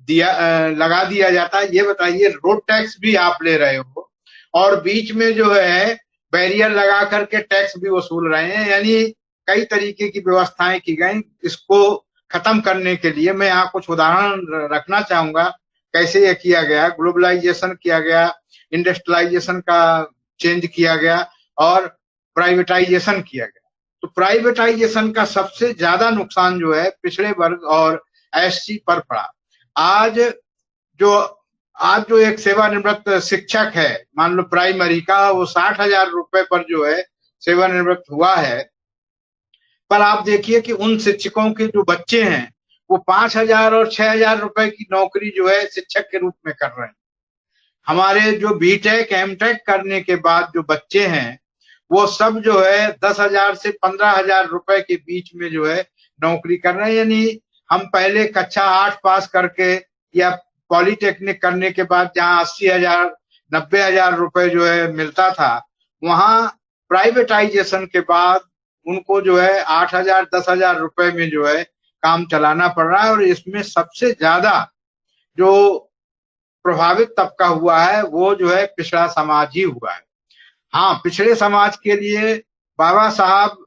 लगा दिया जाता है। ये बताइए, रोड टैक्स भी आप ले रहे हो और बीच में जो है बैरियर लगा करके टैक्स भी वसूल रहे हैं, यानी कई तरीके की व्यवस्थाएं की गई इसको खत्म करने के लिए। मैं यहाँ कुछ उदाहरण रखना चाहूंगा कैसे ये किया गया। ग्लोबलाइजेशन किया गया, इंडस्ट्रियलाइजेशन का चेंज किया गया, और प्राइवेटाइजेशन किया गया। तो प्राइवेटाइजेशन का सबसे ज्यादा नुकसान जो है पिछड़े वर्ग और SC पर पड़ा। आज जो एक सेवानिवृत्त शिक्षक है, मान लो प्राइमरी का, वो 60,000 रुपए पर जो है सेवानिवृत्त हुआ है, पर आप देखिए कि उन शिक्षकों के जो बच्चे हैं वो 5,000 और 6,000 रुपए की नौकरी जो है शिक्षक के रूप में कर रहे हैं। हमारे जो BTech MTech करने के बाद जो बच्चे हैं वो सब जो है 10,000 से 15,000 रुपए के बीच में जो है नौकरी कर रहे हैं। यानी हम पहले कक्षा 8 पास करके या पॉलिटेक्निक करने के बाद जहाँ 80,000 90,000 रुपए जो है मिलता था, वहां प्राइवेटाइजेशन के बाद उनको जो है 8,000 10,000 रुपए में जो है काम चलाना पड़ रहा है। और इसमें सबसे ज्यादा जो प्रभावित तबका हुआ है वो जो है पिछड़ा समाज ही हुआ है। हाँ, पिछड़े समाज के लिए बाबा साहब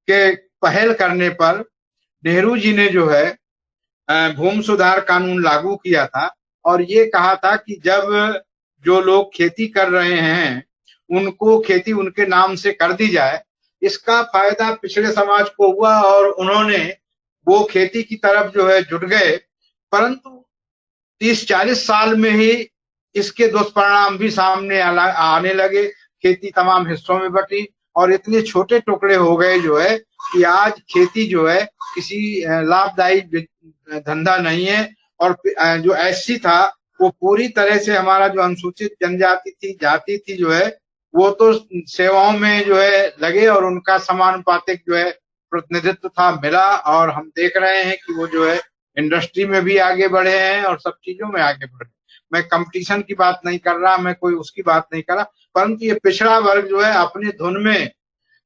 के पहल करने पर नेहरू जी ने जो है भूमि सुधार कानून लागू किया था, और ये कहा था कि जब जो लोग खेती कर रहे हैं उनको खेती उनके नाम से कर दी जाए। इसका फायदा पिछड़े समाज को हुआ और उन्होंने वो खेती की तरफ जो है जुट गए, परंतु 30-40 साल में ही इसके दुष्परिणाम भी सामने आने लगे। खेती तमाम हिस्सों में बटी और इतने छोटे टुकड़े हो गए जो है कि आज खेती जो है किसी लाभदायी धंधा नहीं है। और जो SC था वो पूरी तरह से, हमारा जो अनुसूचित जनजाति थी, जाति थी जो है, वो तो सेवाओं में जो है लगे और उनका समानुपातिक जो है प्रतिनिधित्व था मिला। और हम देख रहे हैं कि वो जो है इंडस्ट्री में भी आगे बढ़े हैं और सब चीजों में आगे बढ़े। मैं कंपटीशन की बात नहीं कर रहा, मैं कोई उसकी बात नहीं कर रहा, परंतु ये पिछड़ा वर्ग जो है अपनी धुन में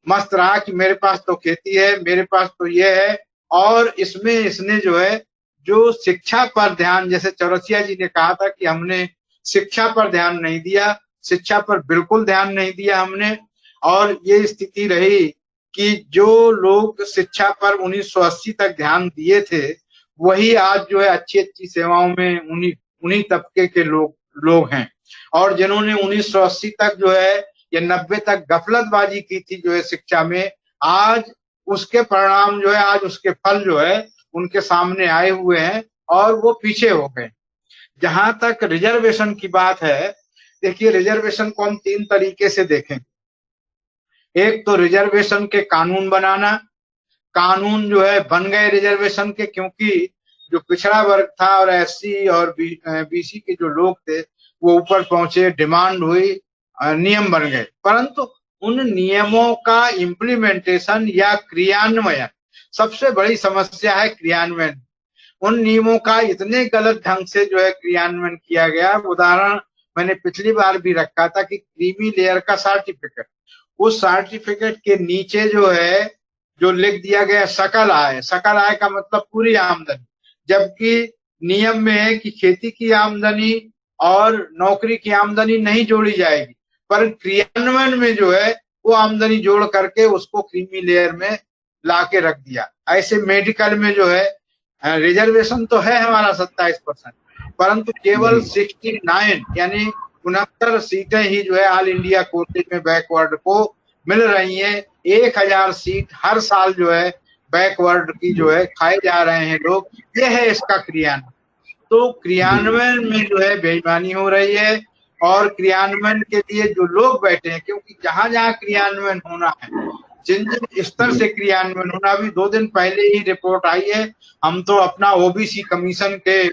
मस्त रहा कि मेरे पास तो खेती है, मेरे पास तो ये है। और इसमें इसने जो है जो शिक्षा पर ध्यान, जैसे चौरसिया जी ने कहा था कि हमने शिक्षा पर ध्यान नहीं दिया, शिक्षा पर बिल्कुल ध्यान नहीं दिया हमने। और ये स्थिति रही कि जो लोग शिक्षा पर 1980 तक ध्यान दिए थे वही आज जो है अच्छी अच्छी सेवाओं में उन्हीं तबके के लोग हैं। और जिन्होंने 1980 तक जो है या 90 तक गफलतबाजी की थी जो है शिक्षा में, आज उसके परिणाम जो है, आज उसके फल जो है उनके सामने आए हुए हैं और वो पीछे हो गए। जहां तक रिजर्वेशन की बात है, देखिए रिजर्वेशन को हम 3 तरीके से देखें। एक तो रिजर्वेशन के कानून बनाना, कानून जो है बन गए रिजर्वेशन के, क्योंकि जो पिछड़ा वर्ग था और एससी और बीसी के जो लोग थे वो ऊपर पहुंचे, डिमांड हुई, नियम बन गए। परंतु उन नियमों का इम्प्लीमेंटेशन या क्रियान्वयन, सबसे बड़ी समस्या है क्रियान्वयन। उन नियमों का इतने गलत ढंग से जो है क्रियान्वयन किया गया। उदाहरण मैंने पिछली बार भी रखा था कि क्रीमी लेयर का सर्टिफिकेट, उस सर्टिफिकेट के नीचे जो है जो लिख दिया गया सकल आय। सकल आय का मतलब पूरी आमदनी, जबकि नियम में है कि खेती की आमदनी और नौकरी की आमदनी नहीं जोड़ी जाएगी, पर क्रियान्वयन में जो है वो आमदनी जोड़ करके उसको क्रीमी लेयर में ला के रख दिया। ऐसे मेडिकल में जो है रिजर्वेशन तो है हमारा 27%, परंतु केवल 69 यानी 69 सीटें ही जो है ऑल इंडिया कोटे में बैकवर्ड को मिल रही हैं। 1000 सीट हर साल जो है बैकवर्ड की जो है खाए जा रहे हैं लोग। ये है इसका क्रियान्वयन। तो क्रियान्वयन में जो है बेईमानी हो रही है और क्रियान्वयन के लिए जो लोग बैठे हैं, क्योंकि जहां जहां क्रियान्वयन होना है, जिन जिन स्तर से क्रियान्वयन होना, अभी 2 दिन पहले ही रिपोर्ट आई है। हम तो अपना ओबीसी कमीशन के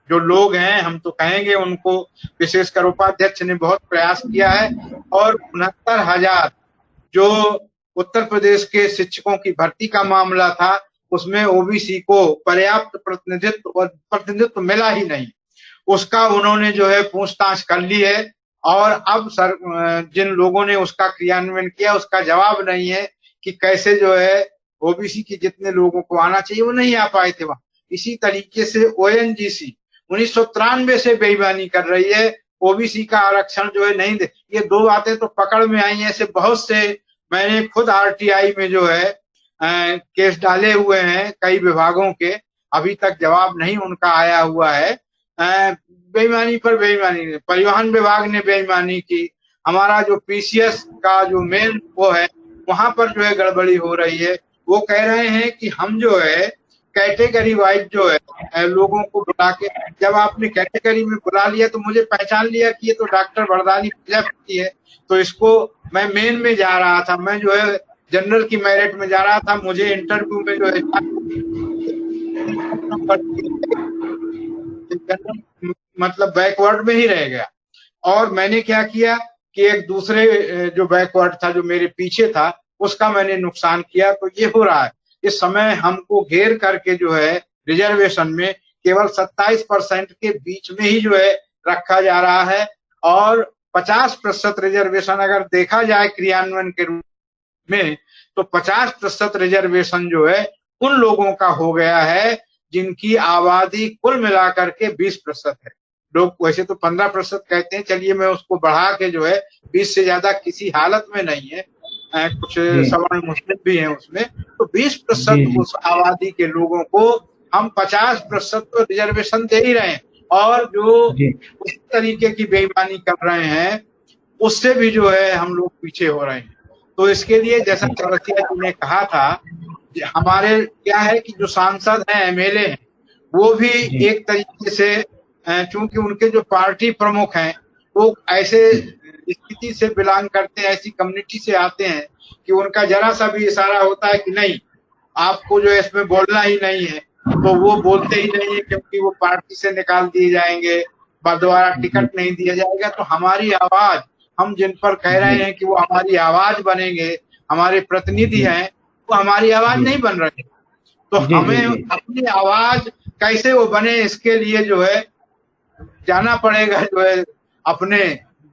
जो लोग हैं, हम तो कहेंगे उनको, विशेषकर उपाध्यक्ष ने बहुत प्रयास किया है और 69,000 जो उत्तर प्रदेश के शिक्षकों की भर्ती का मामला था उसमें ओबीसी को पर्याप्त प्रतिनिधित्व मिला ही नहीं। उसका उन्होंने जो है पूछताछ कर ली है और अब जिन लोगों ने उसका क्रियान्वयन किया उसका जवाब नहीं है कि कैसे जो है ओबीसी के जितने लोगों को आना चाहिए वो नहीं आ पाए थे वहां। इसी तरीके से ओएनजीसी 1993 से बेईमानी कर रही है, ओबीसी का आरक्षण जो है नहीं दे। ये 2 बातें तो पकड़ में आई हैं। ऐसे बहुत से मैंने खुद आरटीआई में जो है केस डाले हुए हैं कई विभागों के, अभी तक जवाब नहीं उनका आया हुआ है। बेईमानी पर बेईमानी, परिवहन विभाग ने बेईमानी की, हमारा जो पीसीएस का जो मेन वो है वहां पर जो है गड़बड़ी हो रही है। वो कह रहे हैं कि हम जो है कैटेगरी वाइज जो है लोगों को बुला के, जब आपने कैटेगरी में बुला लिया तो मुझे पहचान लिया कि ये तो डॉक्टर वरदानी प्रजापति है, तो इसको मैं मेन में जा रहा था, मैं जो है जनरल की मेरिट में जा रहा था, मुझे इंटरव्यू में जो है मतलब बैकवर्ड में ही रह गया। और मैंने क्या किया कि एक दूसरे जो बैकवर्ड था जो मेरे पीछे था उसका मैंने नुकसान किया। तो ये हो रहा है इस समय हमको घेर करके जो है रिजर्वेशन में केवल 27% के बीच में ही जो है रखा जा रहा है और 50% रिजर्वेशन अगर देखा जाए क्रियान्वयन के रूप में तो 50% रिजर्वेशन जो है उन लोगों का हो गया है जिनकी आबादी कुल मिलाकर के 20% है। लोग वैसे तो 15% कहते हैं, चलिए मैं उसको बढ़ा के जो है 20 से ज्यादा किसी हालत में नहीं है, कुछ सवर्ण मुस्लिम भी हैं उसमें, तो 20% उस आबादी के लोगों को हम 50% तो रिजर्वेशन दे ही रहे हैं। और जो उस तरीके की बेईमानी कर रहे हैं उससे भी जो है हम लोग पीछे हो रहे हैं। तो इसके लिए जैसा चौरसिया जी ने कहा था, हमारे क्या है कि जो सांसद हैं, एमएलए हैं, वो भी एक तरीके से चूंकि उनके जो पार्टी प्रमुख हैं वो ऐसे स्थिति से बिलोंग करते हैं, ऐसी कम्युनिटी से आते हैं कि उनका जरा सा भी इशारा होता है कि नहीं आपको जो है इसमें बोलना ही नहीं है, तो वो बोलते ही नहीं है क्योंकि वो पार्टी से निकाल दिए जाएंगे, दोबारा टिकट नहीं दिया जाएगा। तो हमारी आवाज, हम जिन पर कह रहे हैं कि वो हमारी आवाज बनेंगे, हमारे प्रतिनिधि हैं, वो हमारी आवाज नहीं बन रहे। तो हमें अपनी आवाज कैसे वो बने, इसके लिए जो है जाना पड़ेगा, जो है अपने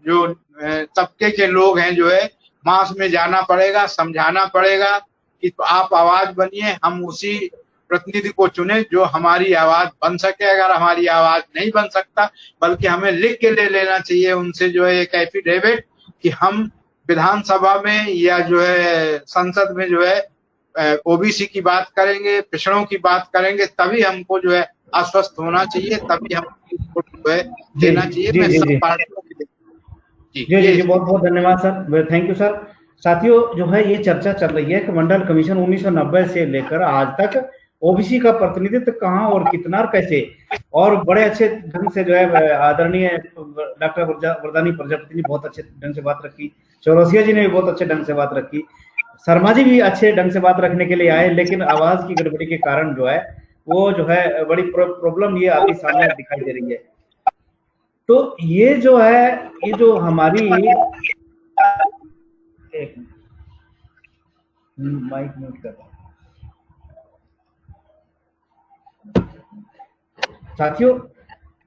जो तबके के लोग हैं जो है मास में जाना पड़ेगा, समझाना पड़ेगा कि तो आप आवाज बनिए, हम उसी प्रतिनिधि को चुने जो हमारी आवाज बन सके। अगर हमारी आवाज नहीं बन सकता, बल्कि हमें लिख के ले लेना चाहिए उनसे जो है एक एफिडेविट कि हम विधानसभा में या जो है संसद में जो है ओबीसी की बात करेंगे, पिछड़ों की बात करेंगे, तभी हमको जो है आश्वस्त होना चाहिए, तभी हमको जो है देना चाहिए। मैं सब पार्टियों जी बहुत बहुत धन्यवाद सर, थैंक यू सर। साथियों, जो है ये चर्चा चल रही है कि मंडल कमीशन 1990 से लेकर आज तक ओबीसी का प्रतिनिधित्व कहाँ और कितना और कैसे, और बड़े अच्छे ढंग से जो है आदरणीय डॉक्टर वरदानी प्रजापति ने बहुत अच्छे ढंग से बात रखी, चौरसिया जी ने भी बहुत अच्छे ढंग से बात रखी, शर्मा जी भी अच्छे ढंग से बात रखने के लिए आए, लेकिन आवाज की गड़बड़ी के कारण जो है वो जो है बड़ी प्रॉब्लम ये अभी सामने दिखाई दे रही है। तो ये जो है, ये जो हमारी माइक म्यूट कर, साथियों,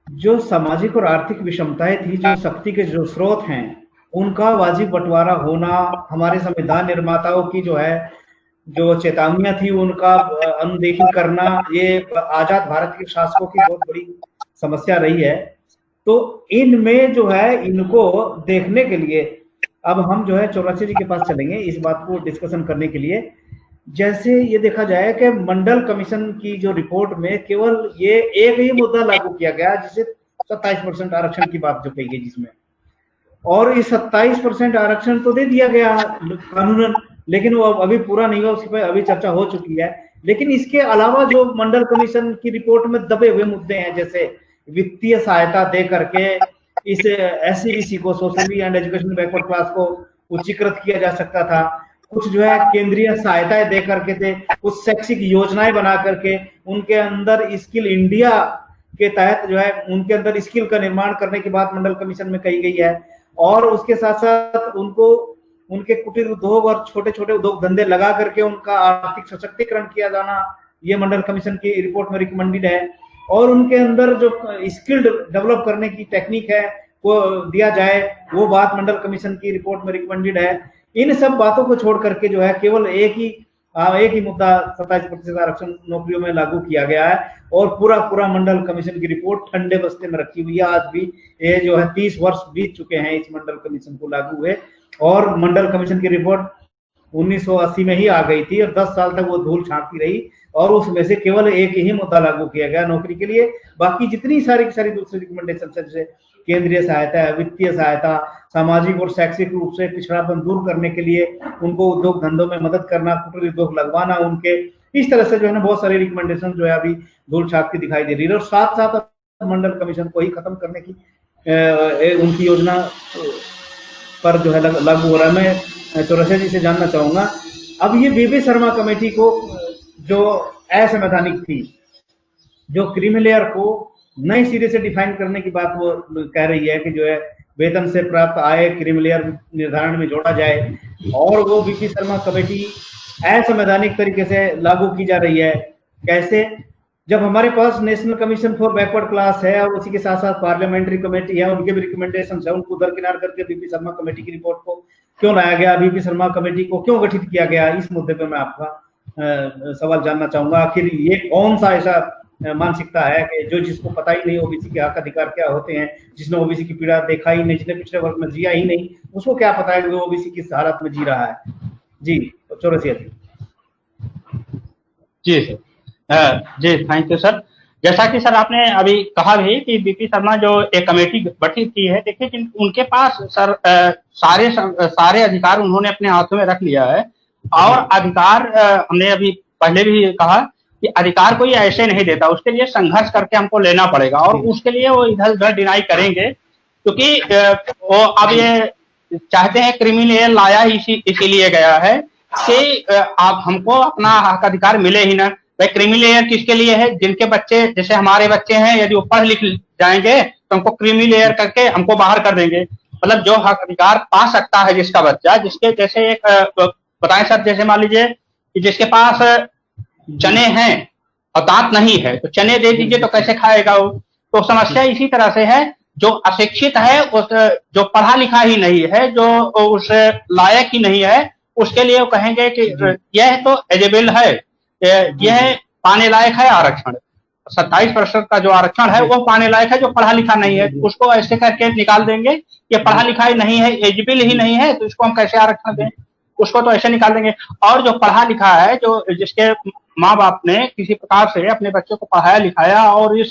जो सामाजिक और आर्थिक विषमताएं थी, जो शक्ति के जो स्रोत हैं, उनका वाजिब बंटवारा होना, हमारे संविधान निर्माताओं की जो है जो चेतावनियां थी उनका अनदेखी करना, ये आजाद भारत के शासकों की बहुत बड़ी समस्या रही है। तो इनमें जो है इनको देखने के लिए अब हम जो है चौरसिया जी के पास चलेंगे इस बात को डिस्कशन करने के लिए। जैसे ये देखा जाए कि मंडल कमीशन की जो रिपोर्ट में केवल ये एक ही मुद्दा लागू किया गया, जिसे 27% आरक्षण की बात जो कही गई जिसमें, और इस 27% आरक्षण तो दे दिया गया कानूनन, लेकिन वो अभी पूरा नहीं हुआ, उस पर अभी चर्चा हो चुकी है। लेकिन इसके अलावा जो मंडल कमीशन की रिपोर्ट में दबे हुए मुद्दे हैं, जैसे वित्तीय सहायता दे करके इस SC/BC को, socially and education backward class को उच्चीकृत किया जा सकता था, कुछ जो है केंद्रीय सहायताएं दे करके थे, कुछ शैक्षिक योजनाएं बना करके उनके अंदर स्किल इंडिया के तहत जो है उनके अंदर स्किल का निर्माण करने की बात मंडल कमीशन में कही गई है। और उसके साथ साथ उनको उनके कुटीर उद्योग और छोटे छोटे उद्योग धंधे लगा करके उनका आर्थिक सशक्तिकरण किया जाना, ये मंडल कमीशन की रिपोर्ट में रिकमेंडेड है। और उनके अंदर जो स्किल्ड डेवलप करने की टेक्निक है वो दिया जाए, वो बात मंडल कमीशन की रिपोर्ट में रिकमेंडेड है। इन सब बातों को छोड़ करके जो है केवल एक ही मुद्दा 27% आरक्षण नौकरियों में लागू किया गया है, और पूरा मंडल कमीशन की रिपोर्ट ठंडे बस्ते में रखी हुई है। आज भी ये जो है 30 वर्ष बीत चुके हैं इस मंडल कमीशन को लागू हुए, और मंडल कमीशन की रिपोर्ट 1980 में ही आ गई थी और 10 साल तक वो धूल छांटती रही, और उसमें से केवल एक ही मुद्दा लागू किया गया नौकरी के लिए। बाकी जितनी सारी दूसरी रिकमेंडेशन, जैसे केंद्रीय सहायता, वित्तीय सहायता, सामाजिक और शैक्षिक रूप से पिछड़ापन दूर करने के लिए उनको उद्योग धंधों में मदद करना, कुटीर उद्योग लगवाना उनके, इस तरह से जो है ना बहुत सारी रिकमेंडेशन जो है अभी धूल छापती दिखाई दे रही है। और साथ साथ मंडल कमीशन को ही खत्म करने की उनकी योजना पर जो है लागू हो रहा है। मैं चौरसिया जी से जानना चाहूंगा, अब ये बीपी शर्मा कमेटी को जो असंवैधानिक थी, जो क्रीमी लेयर को नए सिरे से डिफाइन करने की बात वो कह रही है कि जो है वेतन से प्राप्त आय क्रीमी लेयर निर्धारण में जोड़ा जाए, और वो बीपी शर्मा कमेटी असंवैधानिक तरीके से लागू की जा रही है। कैसे? जब हमारे पास National Commission for Backward Class है और उसी के साथ साथ पार्लियामेंट्री कमेटी है, उनके भी रिकमेंडेशन है, उनको दरकिनार करके बीपी शर्मा कमेटी की रिपोर्ट को क्यों लाया गया, बीपी शर्मा कमेटी को क्यों गठित किया गया, इस मुद्दे पर मैं आपका सवाल जानना चाहूंगा। आखिर ये कौन सा ऐसा मानसिकता है कि जो जिसको पता ही नहीं ओबीसी के हक अधिकार क्या होते हैं, जिसने ओबीसी की पीड़ा देखा ही नहीं, जिसने पिछड़े वर्ग में जिया ही नहीं, उसको क्या पता है कि वो ओबीसी किस हालत में जी रहा है। जी चौरसिया जी। जी थैंक यू सर। जैसा कि सर आपने अभी कहा भी कि बीपी शर्मा जो एक कमेटी गठित की है, देखिए कि उनके पास सर सारे अधिकार उन्होंने अपने हाथों में रख लिया है, और अधिकार हमने अभी पहले भी कहा कि अधिकार कोई ऐसे नहीं देता, उसके लिए संघर्ष करके हमको लेना पड़ेगा, और उसके लिए वो इधर उधर डिनाई करेंगे, क्योंकि वो अब ये चाहते हैं, क्रीमी लेयर लाया इसीलिए गया है कि आप हमको अपना हक अधिकार मिले ही ना। भाई क्रीमी लेयर किसके लिए है? जिनके बच्चे, जैसे हमारे बच्चे हैं, यदि वो पढ़ लिख जाएंगे तो हमको क्रीमी लेयर करके हमको बाहर कर देंगे। मतलब जो हक अधिकार पा सकता है जिसका बच्चा, जिसके जैसे एक बताएं सर, जैसे मान लीजिए कि जिसके पास जने हैं, और दांत नहीं है तो चने दे दीजिए तो कैसे खाएगा वो। तो समस्या इसी तरह से है, जो अशिक्षित है, उस जो पढ़ा लिखा ही नहीं है, जो उस लायक ही नहीं है, उसके लिए वो कहेंगे कि यह तो एलिजिबल है, यह पाने लायक है आरक्षण। 27% का जो आरक्षण है वो पाने लायक है, जो पढ़ा लिखा नहीं है उसको ऐसे करके निकाल देंगे। ये पढ़ा लिखा ही नहीं है, एलिजिबल ही नहीं है, तो इसको हम कैसे आरक्षण दें, उसको तो ऐसे निकाल देंगे। और जो पढ़ा लिखा है, जो जिसके माँ बाप ने किसी प्रकार से अपने बच्चों को पढ़ाया लिखाया और इस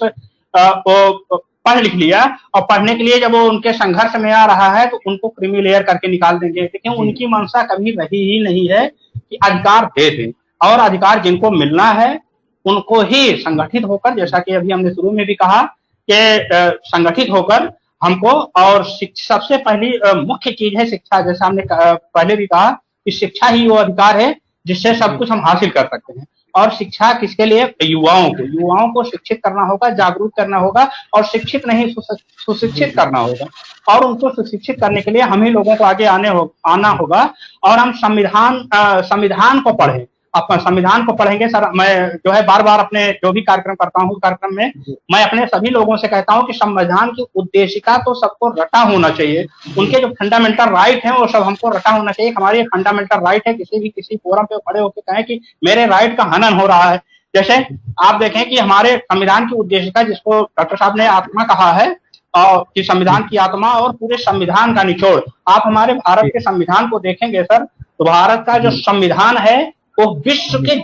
पढ़ लिख लिया, और पढ़ने के लिए जब वो उनके संघर्ष में आ रहा है तो उनको क्रीमी लेयर करके निकाल देंगे। लेकिन उनकी मंशा कभी रही ही नहीं है कि अधिकार दे दें, और अधिकार जिनको मिलना है उनको ही संगठित होकर, जैसा कि अभी हमने शुरू में भी कहा कि संगठित होकर हमको, और सबसे पहली मुख्य चीज है शिक्षा। जैसा हमने पहले भी कहा कि शिक्षा ही वो अधिकार है जिससे सब कुछ हम हासिल कर सकते हैं। और शिक्षा किसके लिए? युवाओं को शिक्षित करना होगा, जागरूक करना होगा, और शिक्षित नहीं सुशिक्षित करना होगा। और उनको सुशिक्षित करने के लिए हम ही लोगों को आगे आना होगा, और हम संविधान को पढ़ें। अपना संविधान को पढ़ेंगे। सर, मैं जो है बार बार अपने जो भी कार्यक्रम करता हूँ, कार्यक्रम में मैं अपने सभी लोगों से कहता हूँ कि संविधान की उद्देशिका तो सबको रटा होना चाहिए। उनके जो फंडामेंटल राइट हैं वो सब हमको रटा होना चाहिए। हमारी फंडामेंटल राइट है किसी फोरम पे खड़े होकर कहें कि मेरे राइट का हनन हो रहा है। जैसे आप देखें कि हमारे संविधान की उद्देशिका, जिसको डॉक्टर साहब ने आत्मा कहा है, और कि संविधान की आत्मा और पूरे संविधान का निचोड़, आप हमारे भारत के संविधान को देखेंगे सर, तो भारत का जो संविधान है वो विश्व के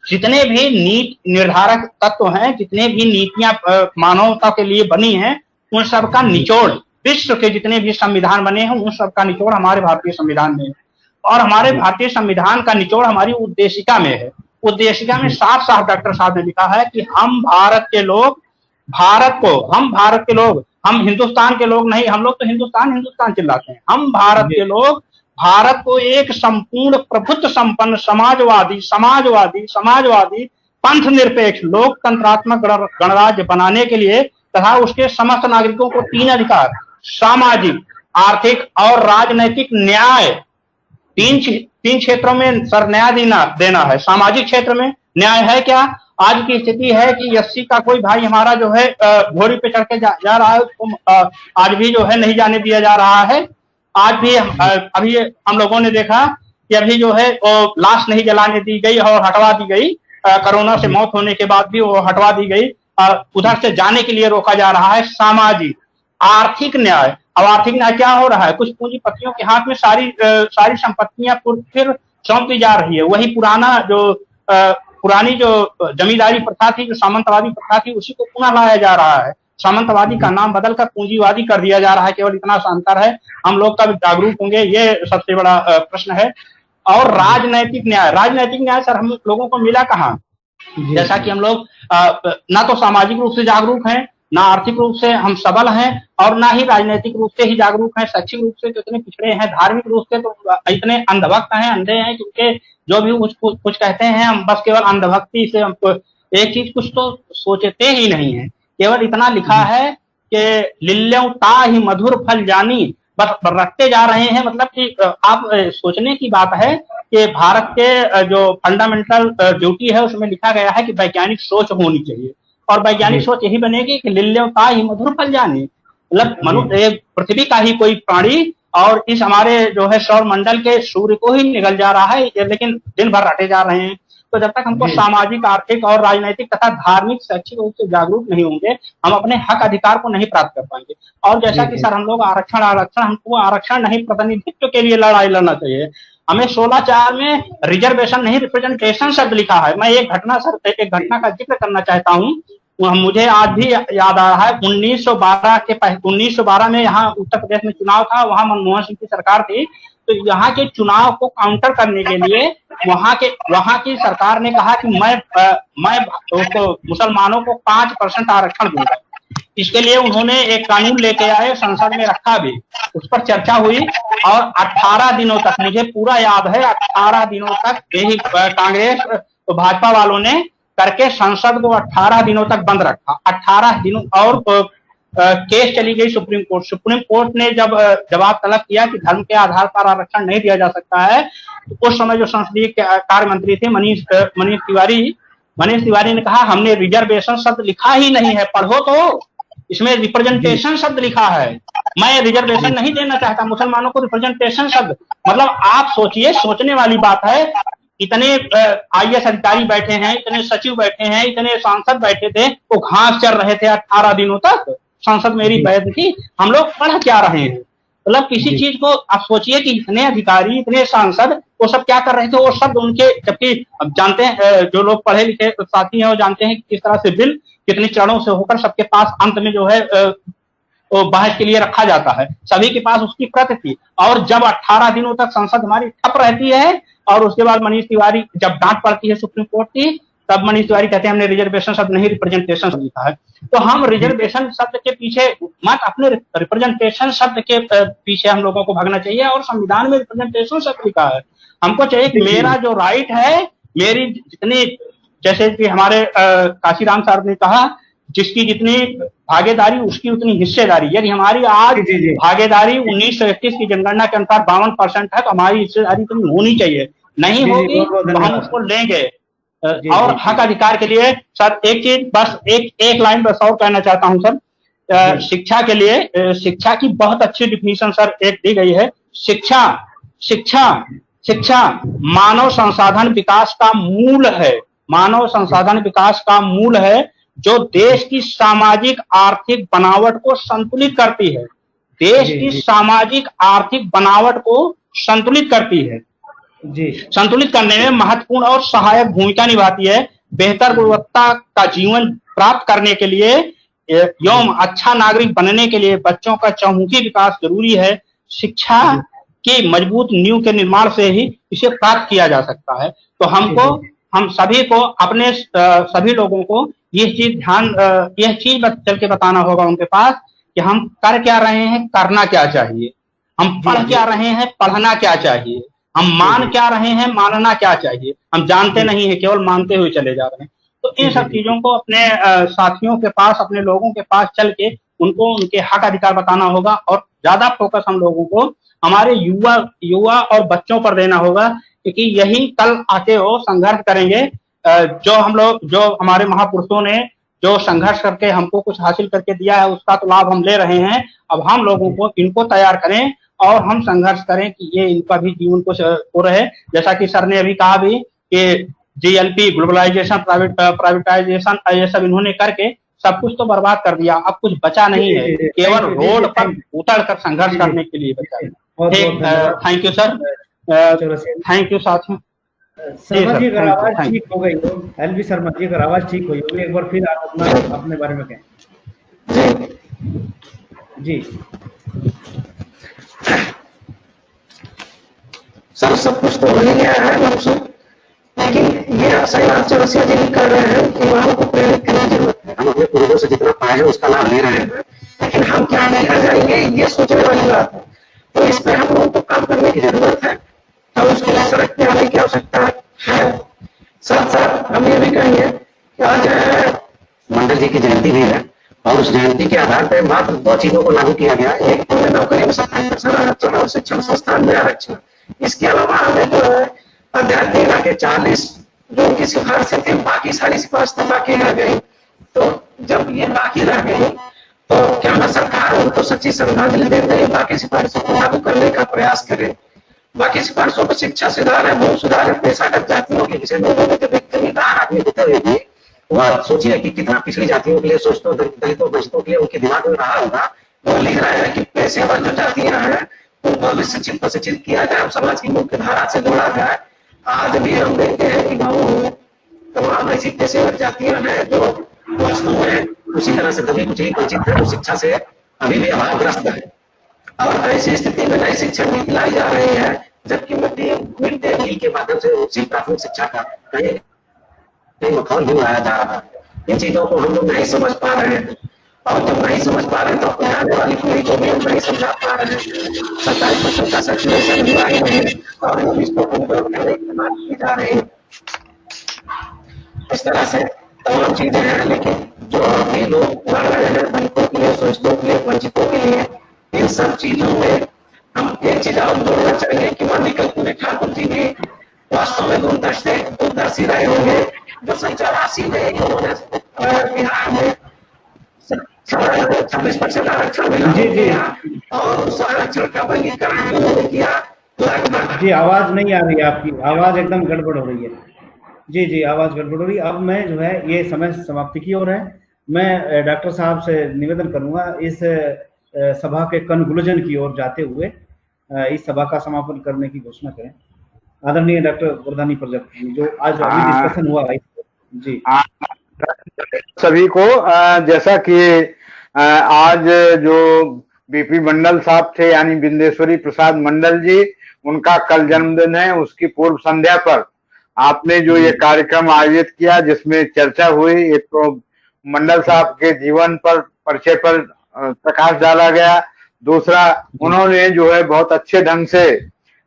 जितने भी नीति निर्धारक तत्व हैं, जितने भी नीतियां मानवता के लिए बनी हैं, उन सब का निचोड़, विश्व के जितने भी संविधान बने हैं उन सब का निचोड़ हमारे भारतीय संविधान में है। और हमारे भारतीय संविधान का निचोड़ हमारी उद्देशिका में है। उद्देशिका में साफ साफ डॉक्टर साहब ने लिखा है कि हम भारत के लोग, हम हिंदुस्तान के लोग नहीं, हम लोग तो हिंदुस्तान चिल्लाते हैं, हम भारत के लोग भारत को एक संपूर्ण प्रभुत्व संपन्न समाजवादी पंथ निरपेक्ष लोकतंत्रात्मक गणराज्य बनाने के लिए तथा उसके समस्त नागरिकों को 3 अधिकार, सामाजिक, आर्थिक और राजनैतिक न्याय, तीन क्षेत्रों में सर न्याय देना है। सामाजिक क्षेत्र में न्याय है क्या? आज की स्थिति है कि 80 का कोई भाई हमारा जो है घोड़ी पे चढ़ के जा रहा है, उसको आज भी जो है नहीं जाने दिया जा रहा है। आज भी अभी हम लोगों ने देखा कि अभी जो है वो लाश नहीं जलाने दी गई और हटवा दी गई, कोरोना से मौत होने के बाद भी वो हटवा दी गई, उधर से जाने के लिए रोका जा रहा है। सामाजिक, आर्थिक न्याय। अब आर्थिक न्याय क्या हो रहा है? कुछ पूंजीपतियों के हाथ में सारी संपत्तियां फिर सौंप दी जा रही है। वही पुरानी जो जमींदारी प्रथा थी, जो सामंतवादी प्रथा थी, उसी को पुनः लाया जा रहा है। सामंतवादी का नाम बदलकर पूंजीवादी कर दिया जा रहा है। केवल इतना सा अंतर है। हम लोग कब जागरूक होंगे, ये सबसे बड़ा प्रश्न है। और राजनैतिक न्याय सर हम लोगों को मिला कहाँ? जैसा कि हम लोग ना तो सामाजिक रूप से जागरूक हैं, ना आर्थिक रूप से हम सबल हैं, और ना ही राजनीतिक रूप से ही जागरूक हैं। शैक्षिक रूप से तो इतने पिछड़े हैं, धार्मिक रूप से तो इतने अंधभक्त हैं, अंधे हैं, क्योंकि जो भी कुछ कहते हैं हम बस केवल अंधभक्ति से, हमको एक चीज कुछ तो सोचते ही नहीं है। केवल इतना लिखा है कि लिल्यों ता ही मधुर फल जानी, बस रखते जा रहे हैं। मतलब कि आप सोचने की बात है कि भारत के जो फंडामेंटल ड्यूटी है उसमें लिखा गया है कि वैज्ञानिक सोच होनी चाहिए, और वैज्ञानिक सोच यही बनेगी कि लिल्यों ता ही मधुर फल जानी, मतलब मनुष्य पृथ्वी का ही कोई प्राणी और इस हमारे जो है सौर मंडल के सूर्य को ही निगल जा रहा है, लेकिन दिन भर रटे जा रहे हैं। तो जब तक हमको सामाजिक, आर्थिक और राजनीतिक तथा धार्मिक, शैक्षिक रूप से जागरूक नहीं होंगे, हम अपने हक अधिकार को नहीं प्राप्त कर पाएंगे। और जैसा कि सर हम लोग हमको आरक्षण नहीं, प्रतिनिधित्व के लिए लड़ाई लड़ना चाहिए। हमें 16(4) में रिजर्वेशन नहीं, रिप्रेजेंटेशन शब्द लिखा है। मैं एक घटना का जिक्र करना चाहता हूँ। मुझे आज भी याद आ रहा है 1912 में यहाँ उत्तर प्रदेश में चुनाव था। वहां मनमोहन सिंह की सरकार थी। तो यहाँ के चुनाव को काउंटर करने के लिए वहां की सरकार ने कहा कि मैं मुसलमानों को 5% आरक्षण दूंगा। इसके लिए उन्होंने एक कानून लेके आए, संसद में रखा भी, उस पर चर्चा हुई, और 18 दिनों तक, मुझे पूरा याद है, 18 दिनों तक यही कांग्रेस तो भाजपा वालों ने करके संसद को 18 दिनों तक बंद रखा। 18 दिनों, और केस चली गई सुप्रीम कोर्ट। सुप्रीम कोर्ट ने जब जवाब तलब किया कि धर्म के आधार पर आरक्षण नहीं दिया जा सकता है, तो उस समय जो संसदीय कार्य मंत्री थे मनीष तिवारी ने कहा हमने रिजर्वेशन शब्द लिखा ही नहीं है, पढ़ो तो, इसमें रिप्रेजेंटेशन शब्द लिखा है। मैं रिजर्वेशन नहीं देना चाहता मुसलमानों को, रिप्रेजेंटेशन शब्द, मतलब आप सोचिए, सोचने वाली बात है। इतने IAS अधिकारी बैठे हैं, इतने सचिव बैठे हैं, इतने सांसद बैठे थे, वो घास चर रहे थे 18 दिनों तक। संसद मेरी बैठ थी, हम लोग पढ़ क्या रहे हैं, मतलब किसी चीज को आप सोचिए कि इतने अधिकारी, इतने सांसद, वो सब क्या कर रहे थे, वो शब्द उनके, जबकि अब जानते हैं जो लोग पढ़े लिखे साथी हैं वो जानते हैं कि किस तरह से बिल कितनी चरणों से होकर सबके पास अंत में जो है वो बहस के लिए रखा जाता है, सभी के पास उसकी प्रत थी। और जब 18 दिनों तक संसद हमारी ठप रहती है और उसके बाद मनीष तिवारी जब डांट पड़ती है सुप्रीम कोर्ट की, तब मनीष तिवारी कहते हैं हमने रिजर्वेशन शब्द नहीं रिप्रेजेंटेशन शब्द लिखा है। तो हम रिजर्वेशन शब्द के पीछे मत, अपने रिप्रेजेंटेशन शब्द के पीछे हम लोगों को भागना चाहिए। और संविधान में रिप्रेजेंटेशन शब्द लिखा है, हमको चाहिए कि मेरा जो राइट है, मेरी जितनी, जैसे कि हमारे काशीराम साहब ने कहा, जिसकी जितनी भागीदारी उसकी उतनी हिस्सेदारी। यदि हमारी आज भागीदारी 1931 की जनगणना के अनुसार 52% है, तो हमारी हिस्सेदारी इतनी होनी चाहिए, नहीं होगी तो हम उसको लेंगे। और हक अधिकार के लिए सर एक चीज, बस एक लाइन बस और कहना चाहता हूं सर। शिक्षा के लिए, शिक्षा की बहुत अच्छी डिफिनीशन सर एक दी गई है। शिक्षा मानव संसाधन विकास का मूल है, मानव संसाधन विकास का मूल है, जो देश की सामाजिक आर्थिक बनावट को संतुलित करती है, देश की सामाजिक आर्थिक बनावट को संतुलित करती है, संतुलित करने में महत्वपूर्ण और सहायक भूमिका निभाती है। बेहतर गुणवत्ता का जीवन प्राप्त करने के लिए एवं अच्छा नागरिक बनने के लिए बच्चों का चहुमुखी विकास जरूरी है। शिक्षा की मजबूत नींव के निर्माण से ही इसे प्राप्त किया जा सकता है। तो हम सभी को, अपने सभी लोगों को यह चीज चल के बताना होगा उनके पास कि हम कर क्या रहे हैं, करना क्या चाहिए, हम पढ़ क्या रहे हैं, पढ़ना क्या चाहिए, हम मान क्या रहे हैं, मानना क्या चाहिए। हम जानते नहीं है, केवल मानते हुए चले जा रहे हैं। तो इन सब चीजों को अपने साथियों के पास, अपने लोगों के पास चल के उनको उनके हक अधिकार बताना होगा। और ज्यादा फोकस हम लोगों को हमारे युवा और बच्चों पर देना होगा, क्योंकि यही कल आके वो संघर्ष करेंगे। जो हमारे महापुरुषों ने जो संघर्ष करके हमको कुछ हासिल करके दिया है, उसका तो लाभ हम ले रहे हैं। अब हम लोगों को इनको तैयार करें और हम संघर्ष करें कि ये इनका भी जीवन कुछ हो रहे। जैसा कि सर ने अभी कहा भी कि GLP, ग्लोबलाइजेशन, प्राइवेटाइजेशन, ये सब इन्होंने करके सब कुछ तो बर्बाद कर दिया, अब कुछ बचा नहीं है, केवल रोड पर उतर कर संघर्ष करने के लिए बचा है। Thank you sir, thank you साथियों। शर्मा जी अगर आवाज ठीक हो गई हो, LV शर्मा जी अगर आवाज ठीक हुई होगी, एक बार फिर आप अपने बारे में कहें जी। सर सब कुछ तो हो ही गया है हमसे, लेकिन ये सही चौरसिया जी कर रहे हैं कि युवाओं को प्रेरित करने की जरूरत है। हम अपने पूर्वजों से जितना पाए हैं उसका लाभ ले रहे हैं, लेकिन हम क्या लेकर जाएंगे ये सोचने वाली बात है। तो इस पर हम लोगों को काम करने की जरूरत है और उसके लिए सड़क पे आने की आवश्यकता है। साथ साथ हम ये भी कहेंगे कि आज मंडल जी की जयंती भी है और उस जयंती के आधार पर मात्र 2 चीजों को लागू किया गया। एक तो नौकरी में 27% आरक्षण और शिक्षण संस्थान में आरक्षण। इसके अलावा हमें जो है अध्यात्म के 40 जो उनकी सिफारिशें थी, बाकी सारी सिफारिशें बाकी रह गई। तो जब ये बाकी रह गई तो क्या ना सरकार उनको सच्ची श्रद्धांजलि देते हुए बाकी सिफारिशों को लागू करने का प्रयास करे। बाकी सिफारिशों पर शिक्षा सुधार है, भूमि सुधार है, पेशागत जातियों के विषय में व्यक्तिगत आदमी होते हुए भी वह सोचिए कि कितना पिछड़ी जातियों के लिए, सोचतों, दलितों, वंचितों के लिए उनके दिमाग में रहा होगा। वो लिख रहा है कि पेशेवर जो जातियां हैं उनको शिक्षित प्रशिक्षित किया जाए, समाज की मुख्य धारा से जोड़ा जाए। आज भी हम देखते हैं कि गाँव में तमाम ऐसी पेशेवर जातियां हैं जो वास्तव में उसी तरह से दबी कुचली वंचित है, शिक्षा से अभी भी अभावग्रस्त है। और ऐसी स्थिति में नई शिक्षा नीति लाई जा रही है, जबकि मिड डे मील के माध्यम से उसी प्राथमिक शिक्षा का कहीं मखौल भी उड़ाया जा रहा है। इन चीजों को हम लोग नहीं समझ पा रहे हैं और जब नहीं समझ पा रहे हैं तो अपने आने वाली पीढ़ी को भी हम नहीं समझा पा रहे हैं। 27% का सर्कुलेशन हुआ ही नहीं और इसको करने की बात की जा रही है। इस तरह से तमाम चीजें हैं, लेकिन जो अभी लोग लड़ रहे हैं दलितों के लिए, शोषितों के लिए, वंचितों के लिए, इन सब चीजों में हम एक चीज और जोड़ना चाहिए कि माननीय कर्पूरी ठाकुर जी भी वास्तव में दूरदर्शी रहे होंगे। जो 84 में इन्होंने बिहार में 26% आरक्षण मिला और उस आरक्षण का वर्गीकरण उन्होंने किया। जी आवाज नहीं आ रही है, आपकी आवाज एकदम गड़बड़ हो रही है। जी आवाज गड़बड़ हो रही है। अब मैं जो है, ये समय समाप्ति की ओर है, मैं डॉक्टर साहब से निवेदन करूंगा इस सभा के कंक्लूजन की ओर जाते हुए इस सभा का समापन करने की घोषणा करें। आदरणीय डॉक्टर वरदानी प्रजापति जो आज अभी डिस्कशन हुआ है। जी सभी को जैसा कि आज जो बीपी मंडल साहब थे यानी बिंदेश्वरी प्रसाद मंडल जी, उनका कल जन्मदिन है, उसकी पूर्व संध्या पर आपने जो ये कार्यक्रम आयोजित किया जिसमें चर्चा हुई, एक तो मंडल साहब के जीवन पर परिचय पर प्रकाश डाला गया, दूसरा उन्होंने जो है बहुत अच्छे ढंग से